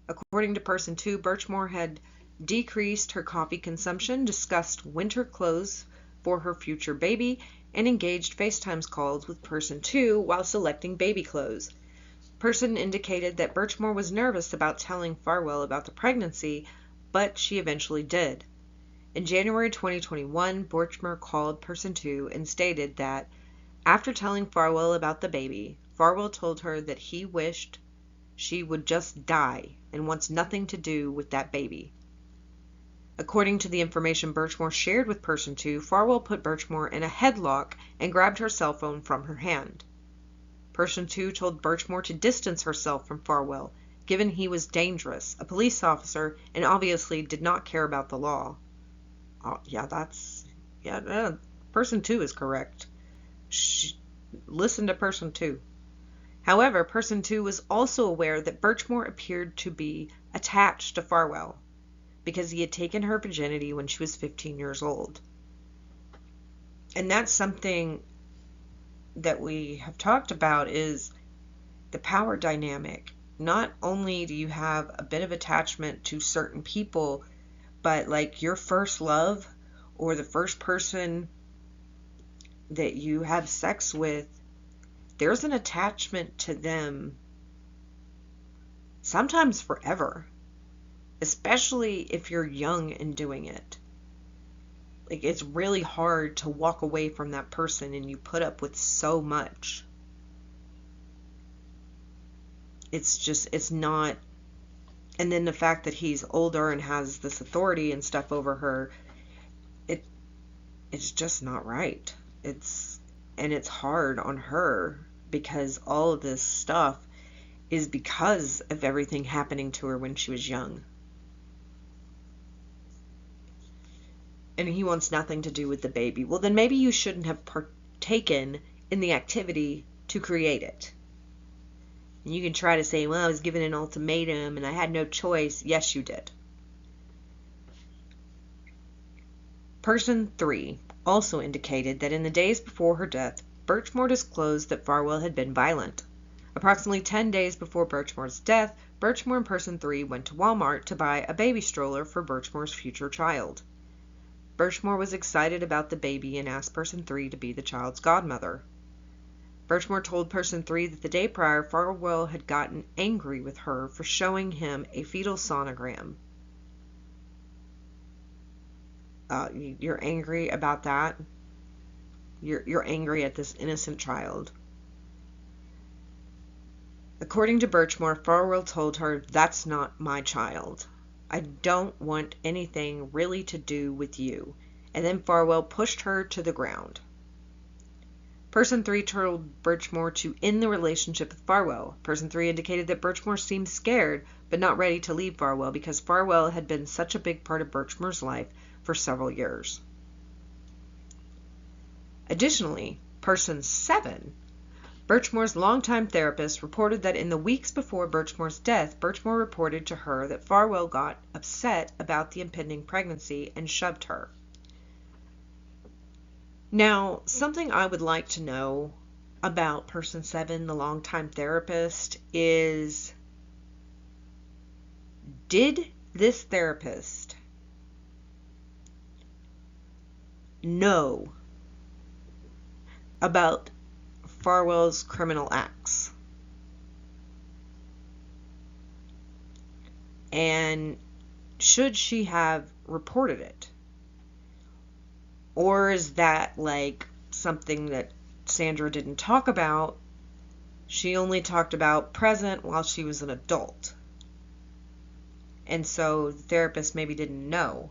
According to Person 2, Birchmore had decreased her coffee consumption, discussed winter clothes for her future baby, and engaged FaceTime calls with Person 2 while selecting baby clothes. Person indicated that Birchmore was nervous about telling Farwell about the pregnancy, but she eventually did. In January 2021, Birchmore called Person 2 and stated that after telling Farwell about the baby, Farwell told her that he wished she would just die and wants nothing to do with that baby. According to the information Birchmore shared with Person 2, Farwell put Birchmore in a headlock and grabbed her cell phone from her hand. Person 2 told Birchmore to distance herself from Farwell, given he was dangerous, a police officer, and obviously did not care about the law. Person 2 is correct. Listen to Person 2. However, Person 2 was also aware that Birchmore appeared to be attached to Farwell because he had taken her virginity when she was 15 years old. And that's something that we have talked about, is the power dynamic. Not only do you have a bit of attachment to certain people, but like your first love or the first person that you have sex with, there's an attachment to them sometimes forever, especially if you're young and doing it. Like, it's really hard to walk away from that person, and you put up with so much. It's not. And then the fact that he's older and has this authority and stuff over her, it's just not right. It's hard on her because all of this stuff is because of everything happening to her when she was young. And he wants nothing to do with the baby. Well, then maybe you shouldn't have partaken in the activity to create it. And you can try to say, well, I was given an ultimatum and I had no choice. Yes, you did. Person 3 also indicated that in the days before her death, Birchmore disclosed that Farwell had been violent. Approximately 10 days before Birchmore's death, Birchmore and Person 3 went to Walmart to buy a baby stroller for Birchmore's future child. Birchmore was excited about the baby and asked Person 3 to be the child's godmother. Birchmore told Person 3 that the day prior, Farwell had gotten angry with her for showing him a fetal sonogram. You're angry about that? You're angry at this innocent child. According to Birchmore, Farwell told her, "That's not my child. I don't want anything really to do with you." And then Farwell pushed her to the ground. Person 3 told Birchmore to end the relationship with Farwell. Person 3 indicated that Birchmore seemed scared but not ready to leave Farwell because Farwell had been such a big part of Birchmore's life for several years. Additionally, Person 7, Birchmore's longtime therapist, reported that in the weeks before Birchmore's death, Birchmore reported to her that Farwell got upset about the impending pregnancy and shoved her. Now, something I would like to know about Person 7, the longtime therapist, is, Did this therapist know about Farwell's criminal acts? And should she have reported it? Or is that like something that Sandra didn't talk about? She only talked about present while she was an adult. And so the therapist maybe didn't know.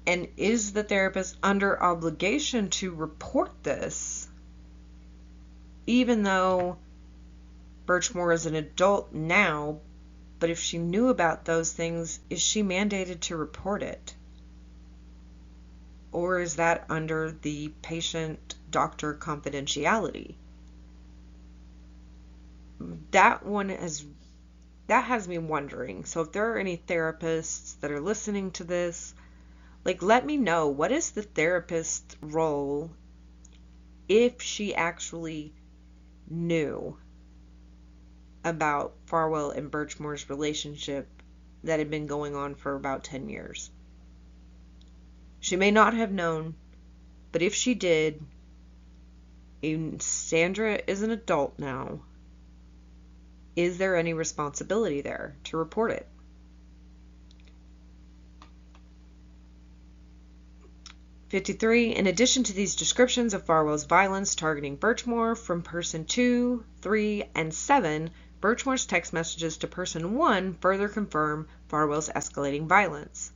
And is the therapist under obligation to report this, even though Birchmore is an adult now, but if she knew about those things, is she mandated to report it? Or is that under the patient-doctor confidentiality? That has me wondering. So if there are any therapists that are listening to this, like, let me know, what is the therapist's role if she actually knew about Farwell and Birchmore's relationship that had been going on for about 10 years. She may not have known, but if she did, and Sandra is an adult now, is there any responsibility there to report it? In addition to these descriptions of Farwell's violence targeting Birchmore from person 2, 3, and 7, Birchmore's text messages to person 1 further confirm Farwell's escalating violence.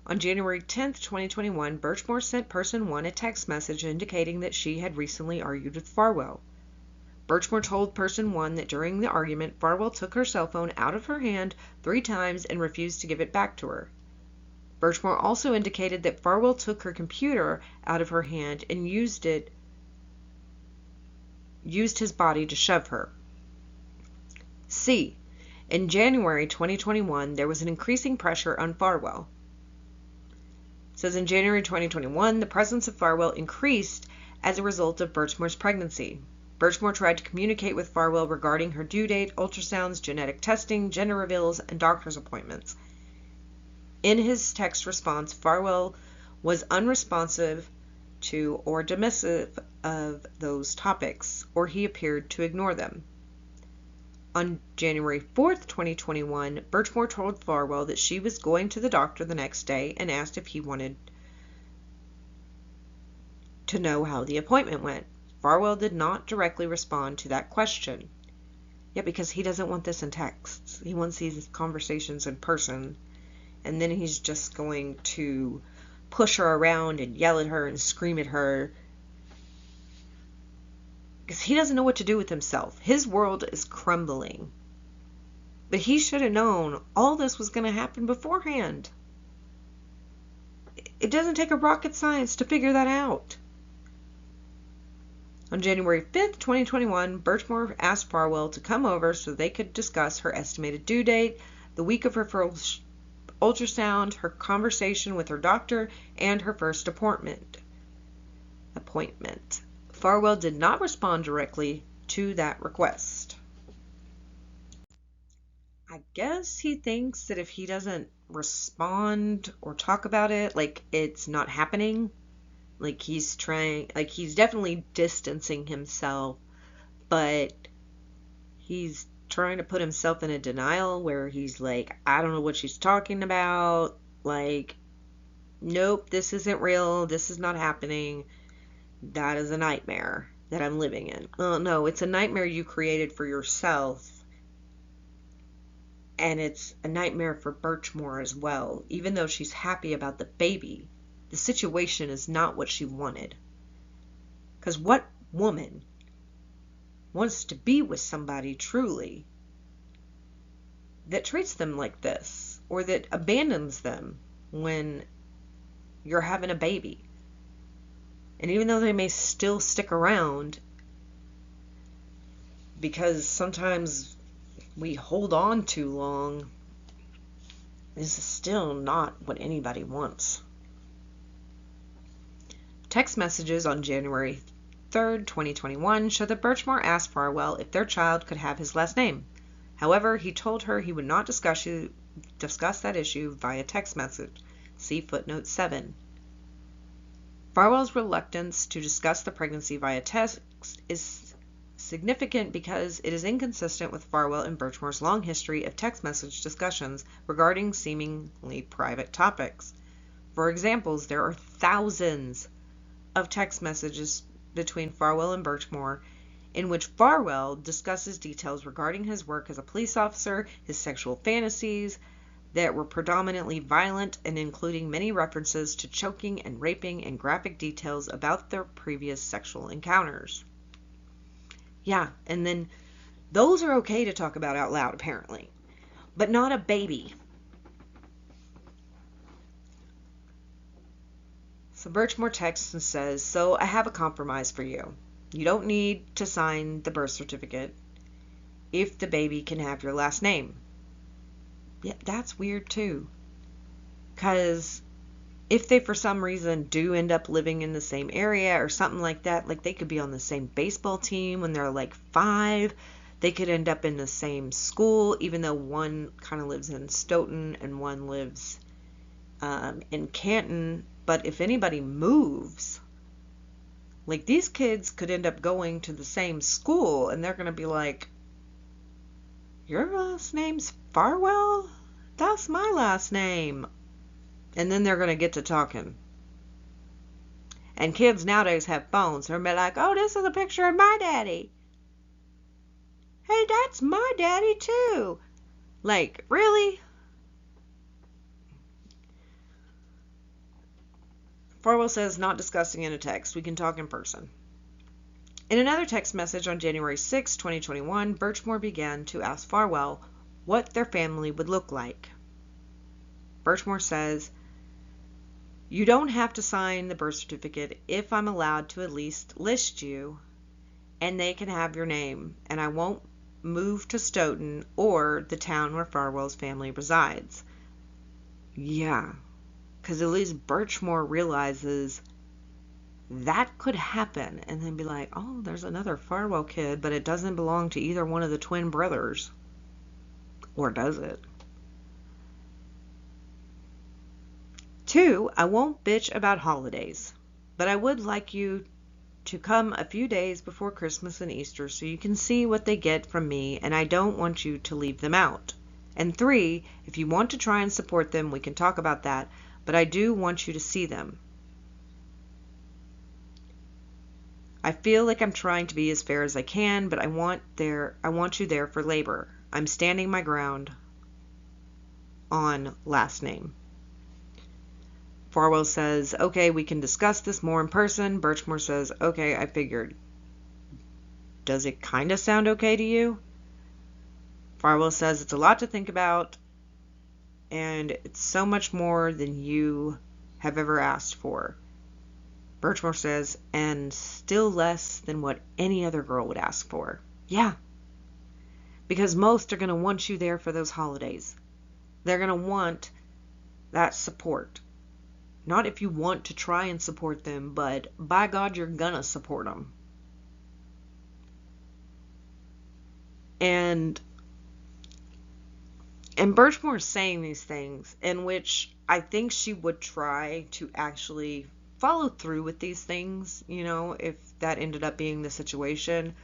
On January 10, 2021, Birchmore sent person 1 a text message indicating that she had recently argued with Farwell. Birchmore told person 1 that during the argument, Farwell took her cell phone out of her hand 3 times and refused to give it back to her. Birchmore also indicated that Farwell took her computer out of her hand and used his body to shove her. C. In January 2021, there was an increasing pressure on Farwell. It says in January 2021, the presence of Farwell increased as a result of Birchmore's pregnancy. Birchmore tried to communicate with Farwell regarding her due date, ultrasounds, genetic testing, gender reveals, and doctor's appointments. In his text response, Farwell was unresponsive to or dismissive of those topics, or he appeared to ignore them. On January 4th, 2021, Birchmore told Farwell that she was going to the doctor the next day and asked if he wanted to know how the appointment went. Farwell did not directly respond to that question. Yeah, because he doesn't want this in texts. He wants these conversations in person. And then he's just going to push her around and yell at her and scream at her. Because he doesn't know what to do with himself. His world is crumbling. But he should have known all this was going to happen beforehand. It doesn't take a rocket science to figure that out. On January 5th, 2021, Birchmore asked Farwell to come over so they could discuss her estimated due date, the week of her first ultrasound, her conversation with her doctor, and her first appointment. Farwell did not respond directly to that request. I guess he thinks that if he doesn't respond or talk about it, like it's not happening. Like he's definitely distancing himself, but he's trying to put himself in a denial where he's like, I don't know what she's talking about. Like, nope, this isn't real. This is not happening. That is a nightmare that I'm living in. No, it's a nightmare you created for yourself. And it's a nightmare for Birchmore as well. Even though she's happy about the baby, the situation is not what she wanted. Because what woman wants to be with somebody truly that treats them like this, or that abandons them when you're having a baby? And even though they may still stick around, because sometimes we hold on too long, this is still not what anybody wants. Text messages on January 3rd, 2021 show that Birchmore asked Farwell if their child could have his last name. However, he told her he would not discuss that issue via text message. See footnote 7. Farwell's reluctance to discuss the pregnancy via text is significant because it is inconsistent with Farwell and Birchmore's long history of text message discussions regarding seemingly private topics. For examples, there are thousands of text messages between Farwell and Birchmore in which Farwell discusses details regarding his work as a police officer, his sexual fantasies that were predominantly violent, and including many references to choking and raping and graphic details about their previous sexual encounters. Yeah, and then those are okay to talk about out loud, apparently, but not a baby. So Birchmore texts and says, "So I have a compromise for you. You don't need to sign the birth certificate if the baby can have your last name." Yeah, that's weird too. Because if they for some reason do end up living in the same area or something like that, like they could be on the same baseball team when they're like 5, they could end up in the same school, even though one kind of lives in Stoughton and one lives in Canton. But if anybody moves, like these kids could end up going to the same school and they're going to be like, "Your last name's Farwell? That's my last name." And then they're going to get to talking. And kids nowadays have phones. They're like, "Oh, this is a picture of my daddy. Hey, that's my daddy too." Like, really? Farwell says, "Not discussing in a text. We can talk in person." In another text message on January 6, 2021, Birchmore began to ask Farwell what their family would look like. Birchmore says, "You don't have to sign the birth certificate if I'm allowed to at least list you, and they can have your name, and I won't move to Stoughton or the town where Farwell's family resides." Yeah, because at least Birchmore realizes that could happen and then be like, "Oh, there's another Farwell kid, but it doesn't belong to either one of the twin brothers." Or does it? 2, I won't bitch about holidays, but I would like you to come a few days before Christmas and Easter so you can see what they get from me, and I don't want you to leave them out. And 3, if you want to try and support them, we can talk about that, but I do want you to see them. I feel like I'm trying to be as fair as I can, but I want you there for labor. I'm standing my ground on last name. Farwell says, "Okay, we can discuss this more in person." Birchmore says, "Okay, I figured. Does it kind of sound okay to you?" Farwell says, "It's a lot to think about, and it's so much more than you have ever asked for." Birchmore says, "And still less than what any other girl would ask for." Yeah, because most are going to want you there for those holidays. They're going to want that support. Not if you want to try and support them, but by God, you're going to support them. And Birchmore is saying these things in which I think she would try to actually follow through with these things, if that ended up being the situation.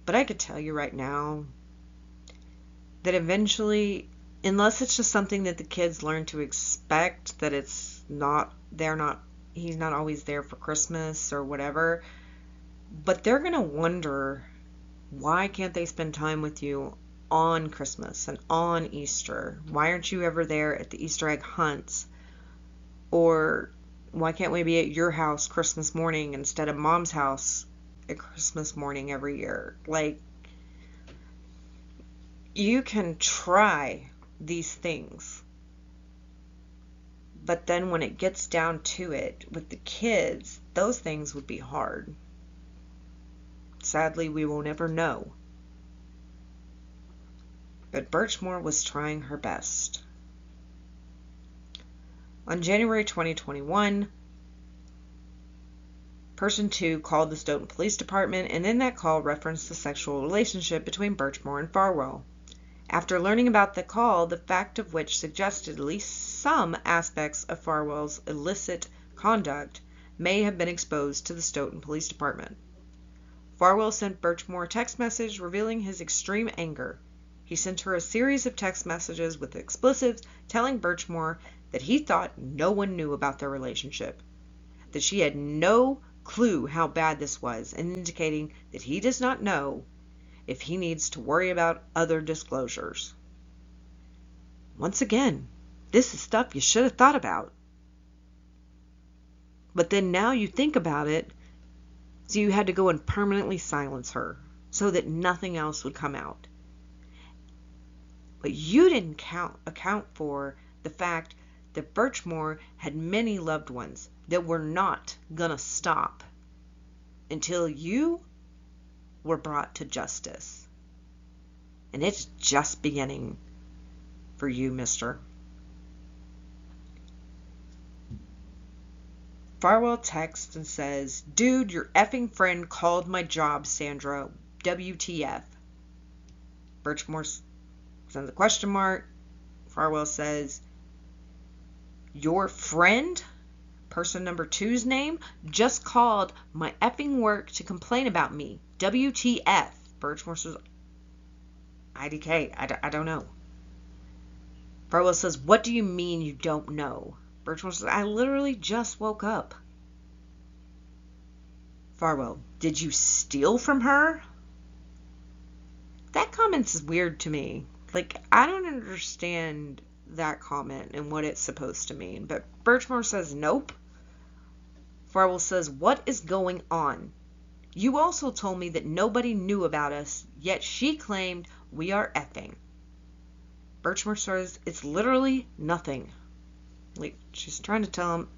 But I could tell you right now that eventually, unless it's just something that the kids learn to expect, that he's not always there for Christmas or whatever, but they're going to wonder, why can't they spend time with you on Christmas and on Easter? Why aren't you ever there at the Easter egg hunts? Or why can't we be at your house Christmas morning instead of Mom's house at Christmas morning every year? Like, you can try these things, but then when it gets down to it with the kids, those things would be hard. Sadly, we will never know. But Birchmore was trying her best. On January 2021, Person 2 called the Stoughton Police Department, and in that call referenced the sexual relationship between Birchmore and Farwell. After learning about the call, the fact of which suggested at least some aspects of Farwell's illicit conduct may have been exposed to the Stoughton Police Department. Farwell sent Birchmore a text message revealing his extreme anger. He sent her a series of text messages with expletives telling Birchmore that he thought no one knew about their relationship, that she had no clue how bad this was, and indicating that he does not know if he needs to worry about other disclosures. Once again, this is stuff you should have thought about. But then now you think about it, so you had to go and permanently silence her so that nothing else would come out. But you didn't account for the fact that Birchmore had many loved ones that were not gonna stop until you were brought to justice. And it's just beginning for you, mister. Farwell texts and says, "Dude, your effing friend called my job, Sandra. WTF?" Birchmore sends a question mark. Farwell says, "Your friend, person number 2's name, just called my effing work to complain about me. WTF?" Birchmore says, "IDK, I don't know." Farwell says, "What do you mean you don't know?" Birchmore says, "I literally just woke up." Farwell, "Did you steal from her?" That comment is weird to me. I don't understand that comment and what it's supposed to mean. But Birchmore says, "Nope." Farwell says, "What is going on? You also told me that nobody knew about us, yet she claimed we are effing." Birchmore says, "It's literally nothing." She's trying to tell him,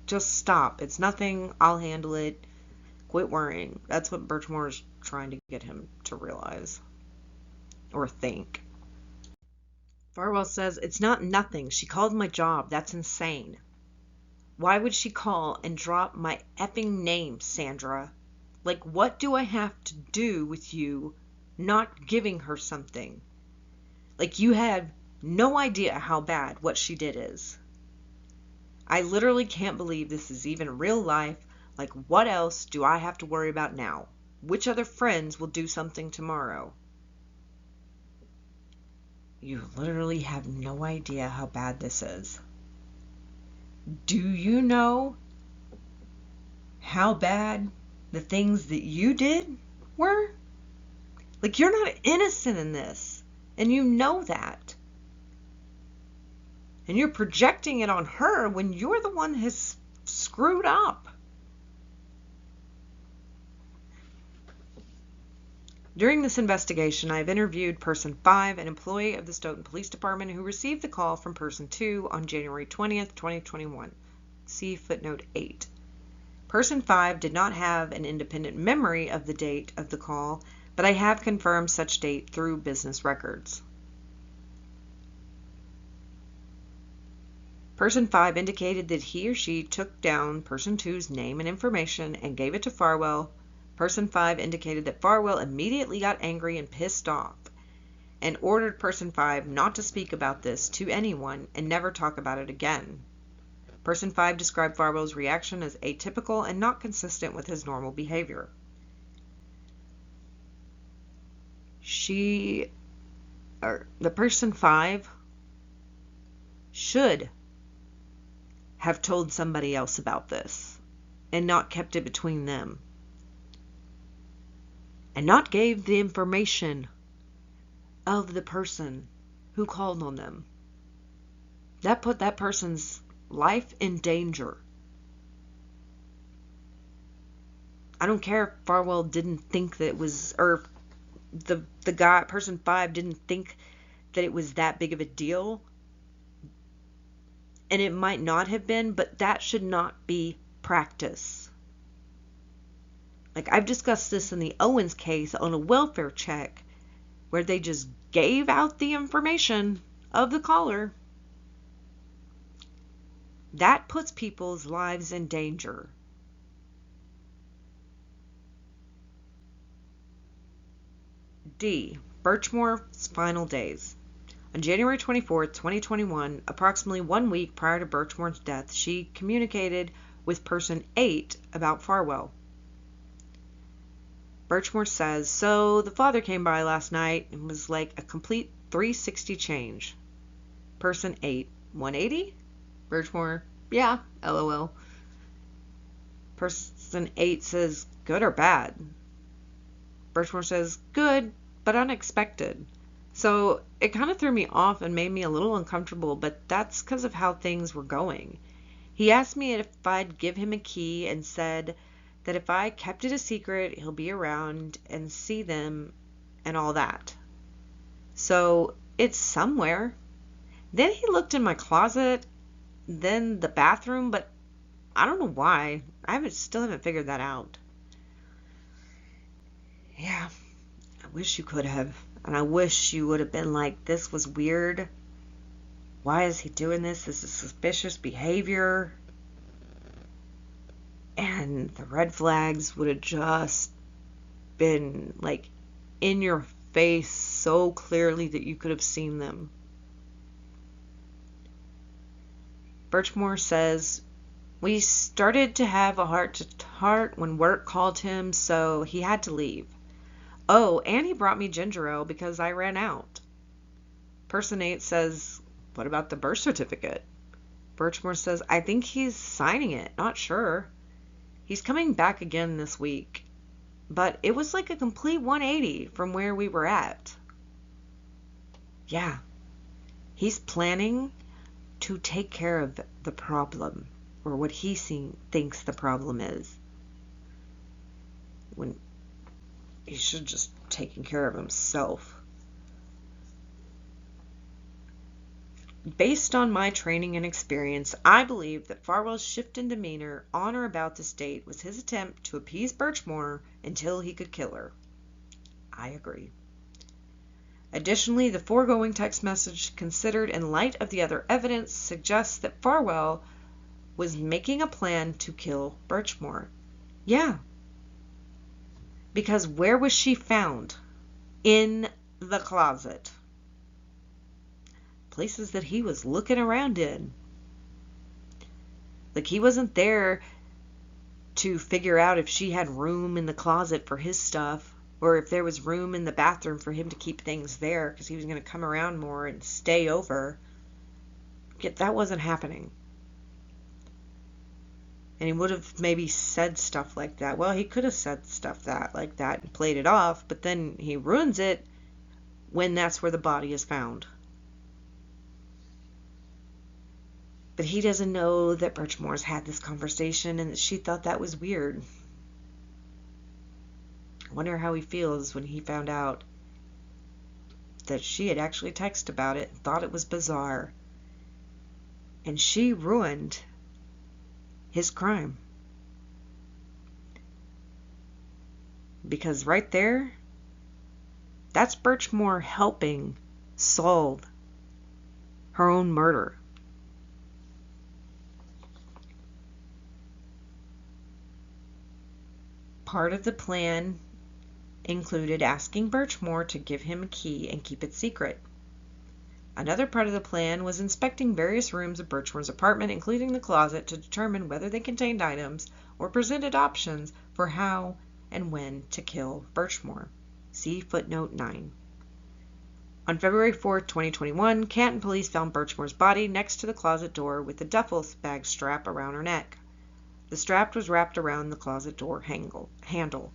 just stop. It's nothing. I'll handle it. Quit worrying. That's what Birchmore is trying to get him to realize or think. Farwell says, "It's not nothing. She called my job. That's insane. Why would she call and drop my effing name, Sandra? What do I have to do with you not giving her something? You had no idea how bad what she did is. I literally can't believe this is even real life. What else do I have to worry about now? Which other friends will do something tomorrow?" You literally have no idea how bad this is. Do you know how bad the things that you did were? You're not innocent in this, and you know that. And you're projecting it on her when you're the one who has screwed up. During this investigation, I have interviewed Person 5, an employee of the Stoughton Police Department who received the call from Person 2 on January 20th, 2021. See footnote 8. Person 5 did not have an independent memory of the date of the call, but I have confirmed such date through business records. Person 5 indicated that he or she took down Person 2's name and information and gave it to Farwell. Person 5 indicated that Farwell immediately got angry and pissed off and ordered Person 5 not to speak about this to anyone and never talk about it again. Person 5 described Farwell's reaction as atypical and not consistent with his normal behavior. The Person 5 should have told somebody else about this and not kept it between them. And not gave the information of the person who called on them. That put that person's life in danger. I don't care if Farwell didn't think that it was, or the guy, Person 5 didn't think that it was that big of a deal. And it might not have been, but that should not be practice. I've discussed this in the Owens case on a welfare check where they just gave out the information of the caller. That puts people's lives in danger. D. Birchmore's final days. On January 24th, 2021, approximately 1 week prior to Birchmore's death, she communicated with person 8 about Farwell. Birchmore says, "So the father came by last night and was like a complete 360 change." Person 8, 180? Birchmore, "Yeah, LOL." Person 8 says, "Good or bad?" Birchmore says, "Good, but unexpected." So it kind of threw me off and made me a little uncomfortable, but that's because of how things were going. He asked me if I'd give him a key and said that if I kept it a secret, he'll be around and see them and all that. So it's somewhere. Then he looked in my closet, then the bathroom, but I don't know why. Still haven't figured that out. Yeah, I wish you could have. And I wish you would have been like, "This was weird. Why is he doing this? This is suspicious behavior." And the red flags would have just been like in your face so clearly that you could have seen them. Birchmore says, "We started to have a heart-to-heart when work called him, so he had to leave. Oh, and he brought me ginger ale because I ran out." Person 8 says, "What about the birth certificate?" Birchmore says, "I think he's signing it, not sure. He's coming back again this week." But it was like a complete 180 from where we were at. Yeah, he's planning to take care of the problem, or what he thinks the problem is, when he should just taking care of himself. Based on my training and experience, I believe that Farwell's shift in demeanor on or about this date was his attempt to appease Birchmore until he could kill her. I agree. Additionally, the foregoing text message, considered in light of the other evidence, suggests that Farwell was making a plan to kill Birchmore. Yeah. Because where was she found? In the closet. Places that he was looking around in. Like, he wasn't there to figure out if she had room in the closet for his stuff, or if there was room in the bathroom for him to keep things there because he was going to come around more and stay over. That wasn't happening. And he would have maybe said stuff like that. Well, he could have said stuff like that and played it off, but then he ruins it when that's where the body is found. But he doesn't know that Birchmore's had this conversation and that she thought that was weird. I wonder how he feels when he found out that she had actually texted about it and thought it was bizarre. And she ruined his crime. Because right there, that's Birchmore helping solve her own murder. Part of the plan included asking Birchmore to give him a key and keep it secret. Another part of the plan was inspecting various rooms of Birchmore's apartment, including the closet, to determine whether they contained items or presented options for how and when to kill Birchmore. See footnote 9. On February 4, 2021, Canton police found Birchmore's body next to the closet door with a duffel bag strap around her neck. The strap was wrapped around the closet door handle.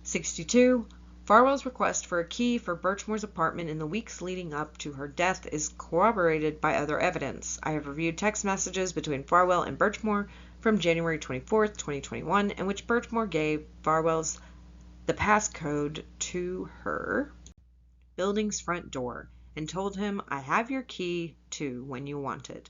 62. Farwell's request for a key for Birchmore's apartment in the weeks leading up to her death is corroborated by other evidence. I have reviewed text messages between Farwell and Birchmore from January 24, 2021, in which Birchmore gave Farwell's the passcode to her building's front door and told him, "I have your key too when you want it."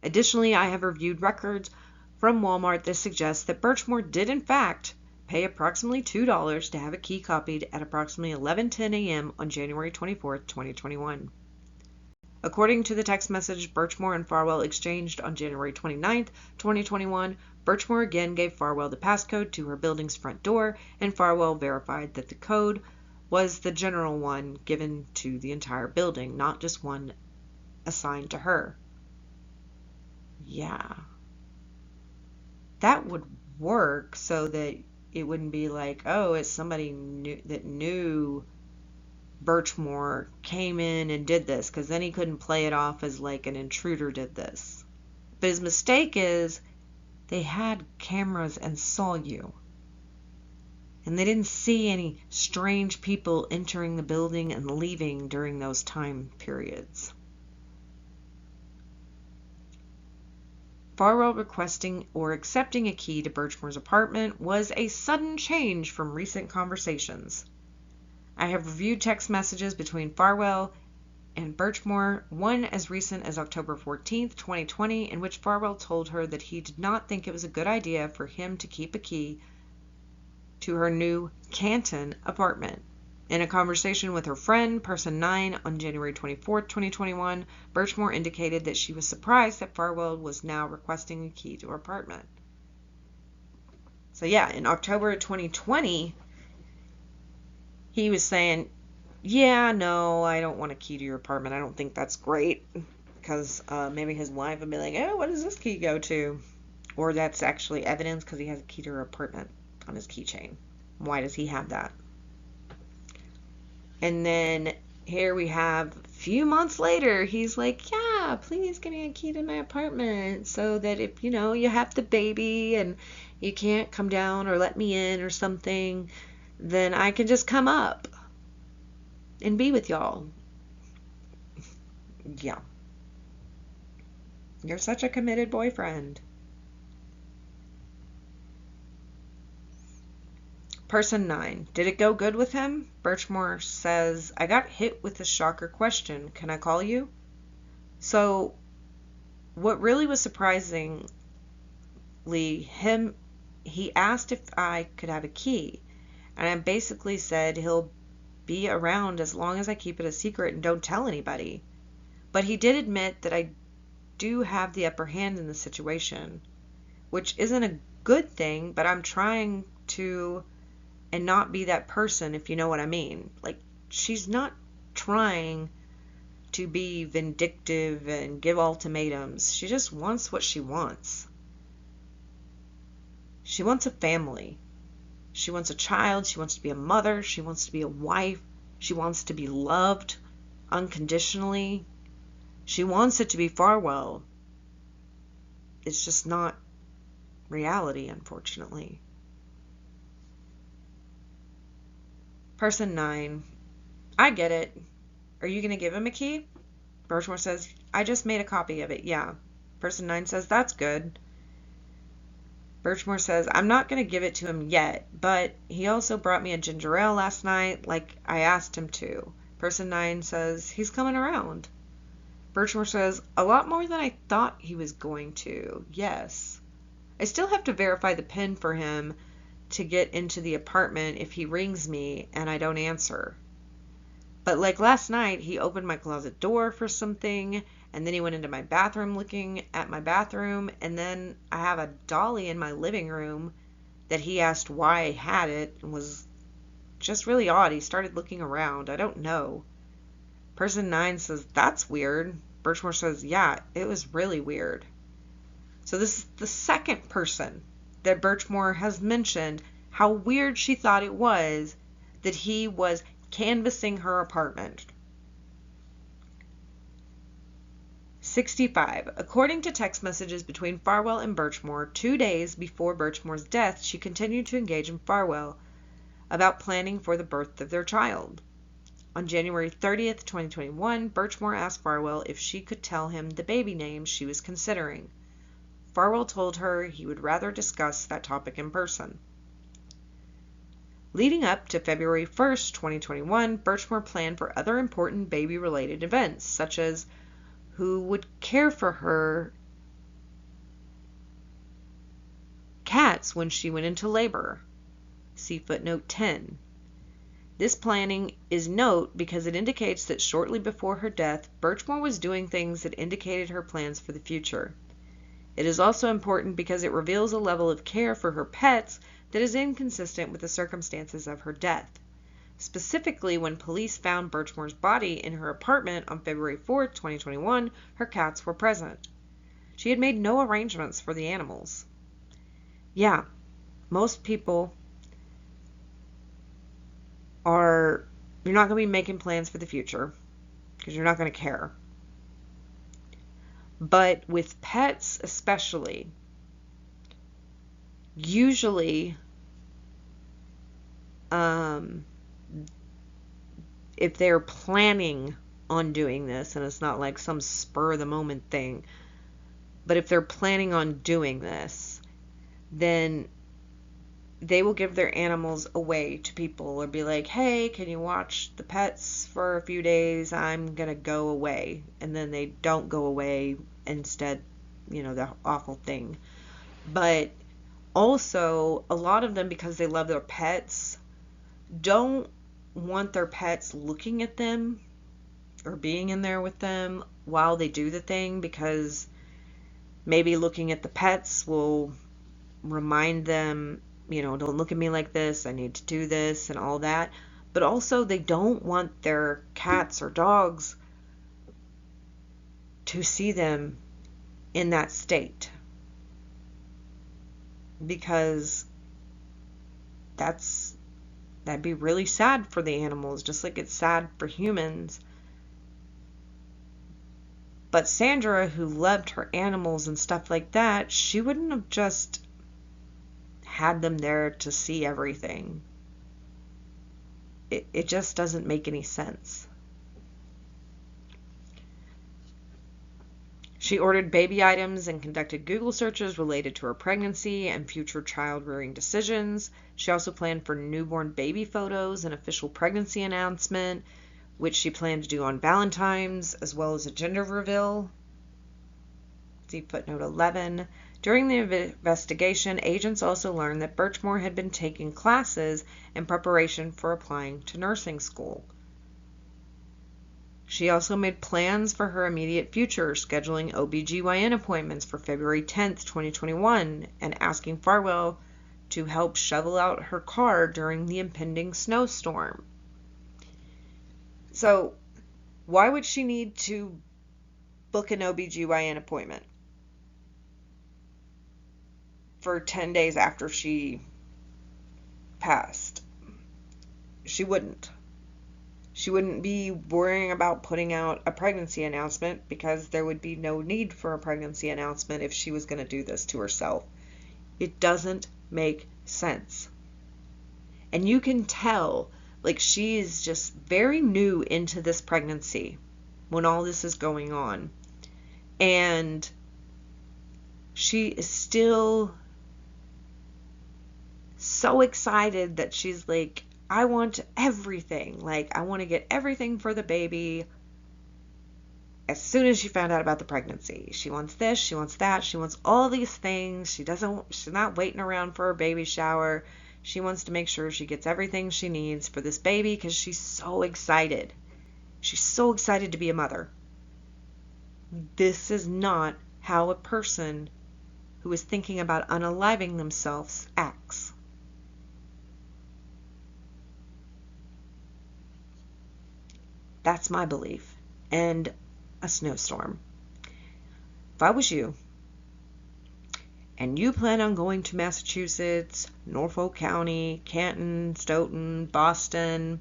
Additionally, I have reviewed records from Walmart that suggest that Birchmore did in fact pay approximately $2 to have a key copied at approximately 11:10 a.m. on January 24, 2021. According to the text message Birchmore and Farwell exchanged on January 29, 2021, Birchmore again gave Farwell the passcode to her building's front door, and Farwell verified that the code was the general one given to the entire building, not just one assigned to her. Yeah. That would work so that it wouldn't be like, oh, it's somebody that knew Birchmore came in and did this, because then he couldn't play it off as like an intruder did this. But his mistake is they had cameras and saw you. And they didn't see any strange people entering the building and leaving during those time periods. Farwell requesting or accepting a key to Birchmore's apartment was a sudden change from recent conversations. I have reviewed text messages between Farwell and Birchmore, one as recent as October 14th, 2020, in which Farwell told her that he did not think it was a good idea for him to keep a key to her new Canton apartment. In a conversation with her friend, Person 9, on January 24th, 2021, Birchmore indicated that she was surprised that Farwell was now requesting a key to her apartment. So yeah, in October 2020, he was saying, yeah, no, I don't want a key to your apartment. I don't think that's great. Because maybe his wife would be like, oh, what does this key go to? Or that's actually evidence because he has a key to her apartment on his keychain. Why does he have that? And then here we have a few months later, he's like, yeah, please give me a key to my apartment so that if, you have the baby and you can't come down or let me in or something, then I can just come up and be with y'all. Yeah. You're such a committed boyfriend. Person 9. Did it go good with him? Birchmore says, I got hit with a shocker question. Can I call you? So, what really was surprisingly, he asked if I could have a key. And I basically said he'll be around as long as I keep it a secret and don't tell anybody. But he did admit that I do have the upper hand in the situation, which isn't a good thing, but I'm trying to and not be that person, if you know what I mean. Like, she's not trying to be vindictive and give ultimatums. She just wants what she wants. She wants a family. She wants a child. She wants to be a mother. She wants to be a wife. She wants to be loved unconditionally. She wants it to be Farwell. It's just not reality, unfortunately. Person 9. I get it. Are you going to give him a key? Birchmore says, I just made a copy of it, yeah. Person 9 says, that's good. Birchmore says, I'm not going to give it to him yet, but he also brought me a ginger ale last night like I asked him to. Person 9 says, he's coming around. Birchmore says, a lot more than I thought he was going to, yes. I still have to verify the PIN for him to get into the apartment if he rings me and I don't answer. But like last night, he opened my closet door for something, and then he went into my bathroom looking at my bathroom, and then I have a dolly in my living room that he asked why I had it and was just really odd. He started looking around. I don't know. Person 9 says, that's weird. Birchmore says, yeah, it was really weird. So this is the second person that Birchmore has mentioned how weird she thought it was that he was canvassing her apartment. 65. According to text messages between Farwell and Birchmore, 2 days before Birchmore's death, she continued to engage in Farwell about planning for the birth of their child. On January 30th, 2021, Birchmore asked Farwell if she could tell him the baby name she was considering. Farwell told her he would rather discuss that topic in person. Leading up to February 1st, 2021, Birchmore planned for other important baby-related events, such as who would care for her cats when she went into labor. See footnote 10. This planning is note because it indicates that shortly before her death, Birchmore was doing things that indicated her plans for the future. It is also important because it reveals a level of care for her pets that is inconsistent with the circumstances of her death. Specifically, when police found Birchmore's body in her apartment on February 4th, 2021, her cats were present. She had made no arrangements for the animals. Yeah, most people you're not going to be making plans for the future because you're not going to care. But with pets especially, usually if they're planning on doing this, and it's not like some spur of the moment thing, but if they're planning on doing this, then they will give their animals away to people or be like, hey, can you watch the pets for a few days? I'm going to go away. And then they don't go away, instead, the awful thing. But also, a lot of them, because they love their pets, don't want their pets looking at them or being in there with them while they do the thing, because maybe looking at the pets will remind them, don't look at me like this, I need to do this and all that. But also, they don't want their cats or dogs to see them in that state, because that'd be really sad for the animals, just like it's sad for humans. But Sandra, who loved her animals and stuff like that, she wouldn't have just had them there to see everything. It just doesn't make any sense. She ordered baby items and conducted Google searches related to her pregnancy and future child rearing decisions. She also planned for newborn baby photos, an official pregnancy announcement, which she planned to do on Valentine's, as well as a gender reveal. See footnote 11. During the investigation, agents also learned that Birchmore had been taking classes in preparation for applying to nursing school. She also made plans for her immediate future, scheduling OB/GYN appointments for February 10th, 2021, and asking Farwell to help shovel out her car during the impending snowstorm. So, why would she need to book an OB/GYN appointment for 10 days after she passed? She wouldn't. She wouldn't be worrying about putting out a pregnancy announcement, because there would be no need for a pregnancy announcement if she was going to do this to herself. It doesn't make sense. And you can tell, like, she is just very new into this pregnancy when all this is going on. And she is still so excited that she's like, I want everything. Like, I want to get everything for the baby as soon as she found out about the pregnancy. She wants this, she wants that, she wants all these things. She's not waiting around for her baby shower. She wants to make sure she gets everything she needs for this baby because she's so excited. She's so excited to be a mother. This is not how a person who is thinking about unaliving themselves acts. That's my belief. And a snowstorm. If I was you, and you plan on going to Massachusetts, Norfolk County, Canton, Stoughton, Boston,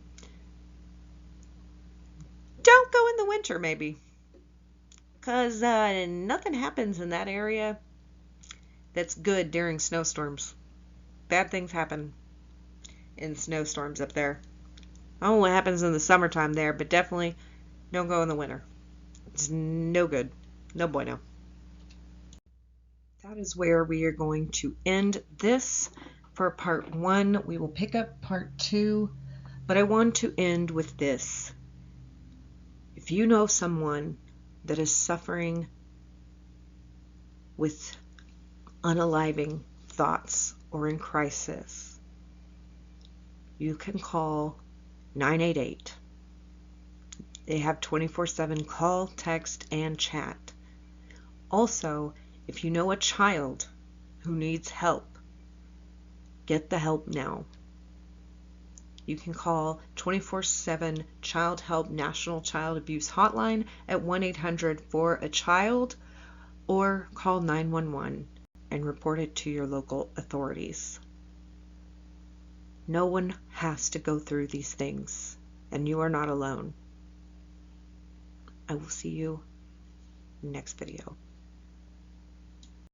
don't go in the winter maybe. Because nothing happens in that area that's good during snowstorms. Bad things happen in snowstorms up there. I don't know what happens in the summertime there, but definitely don't go in the winter. It's no good. No bueno. That is where we are going to end this for part 1. We will pick up part 2, but I want to end with this. If you know someone that is suffering with unaliving thoughts or in crisis, you can call 988. They have 24/7 call, text, and chat. Also, if you know a child who needs help, get the help now. You can call 24/7 Child Help National Child Abuse Hotline at 1-800-4-A-CHILD or call 911 and report it to your local authorities. No one has to go through these things, and you are not alone. I will see you next video.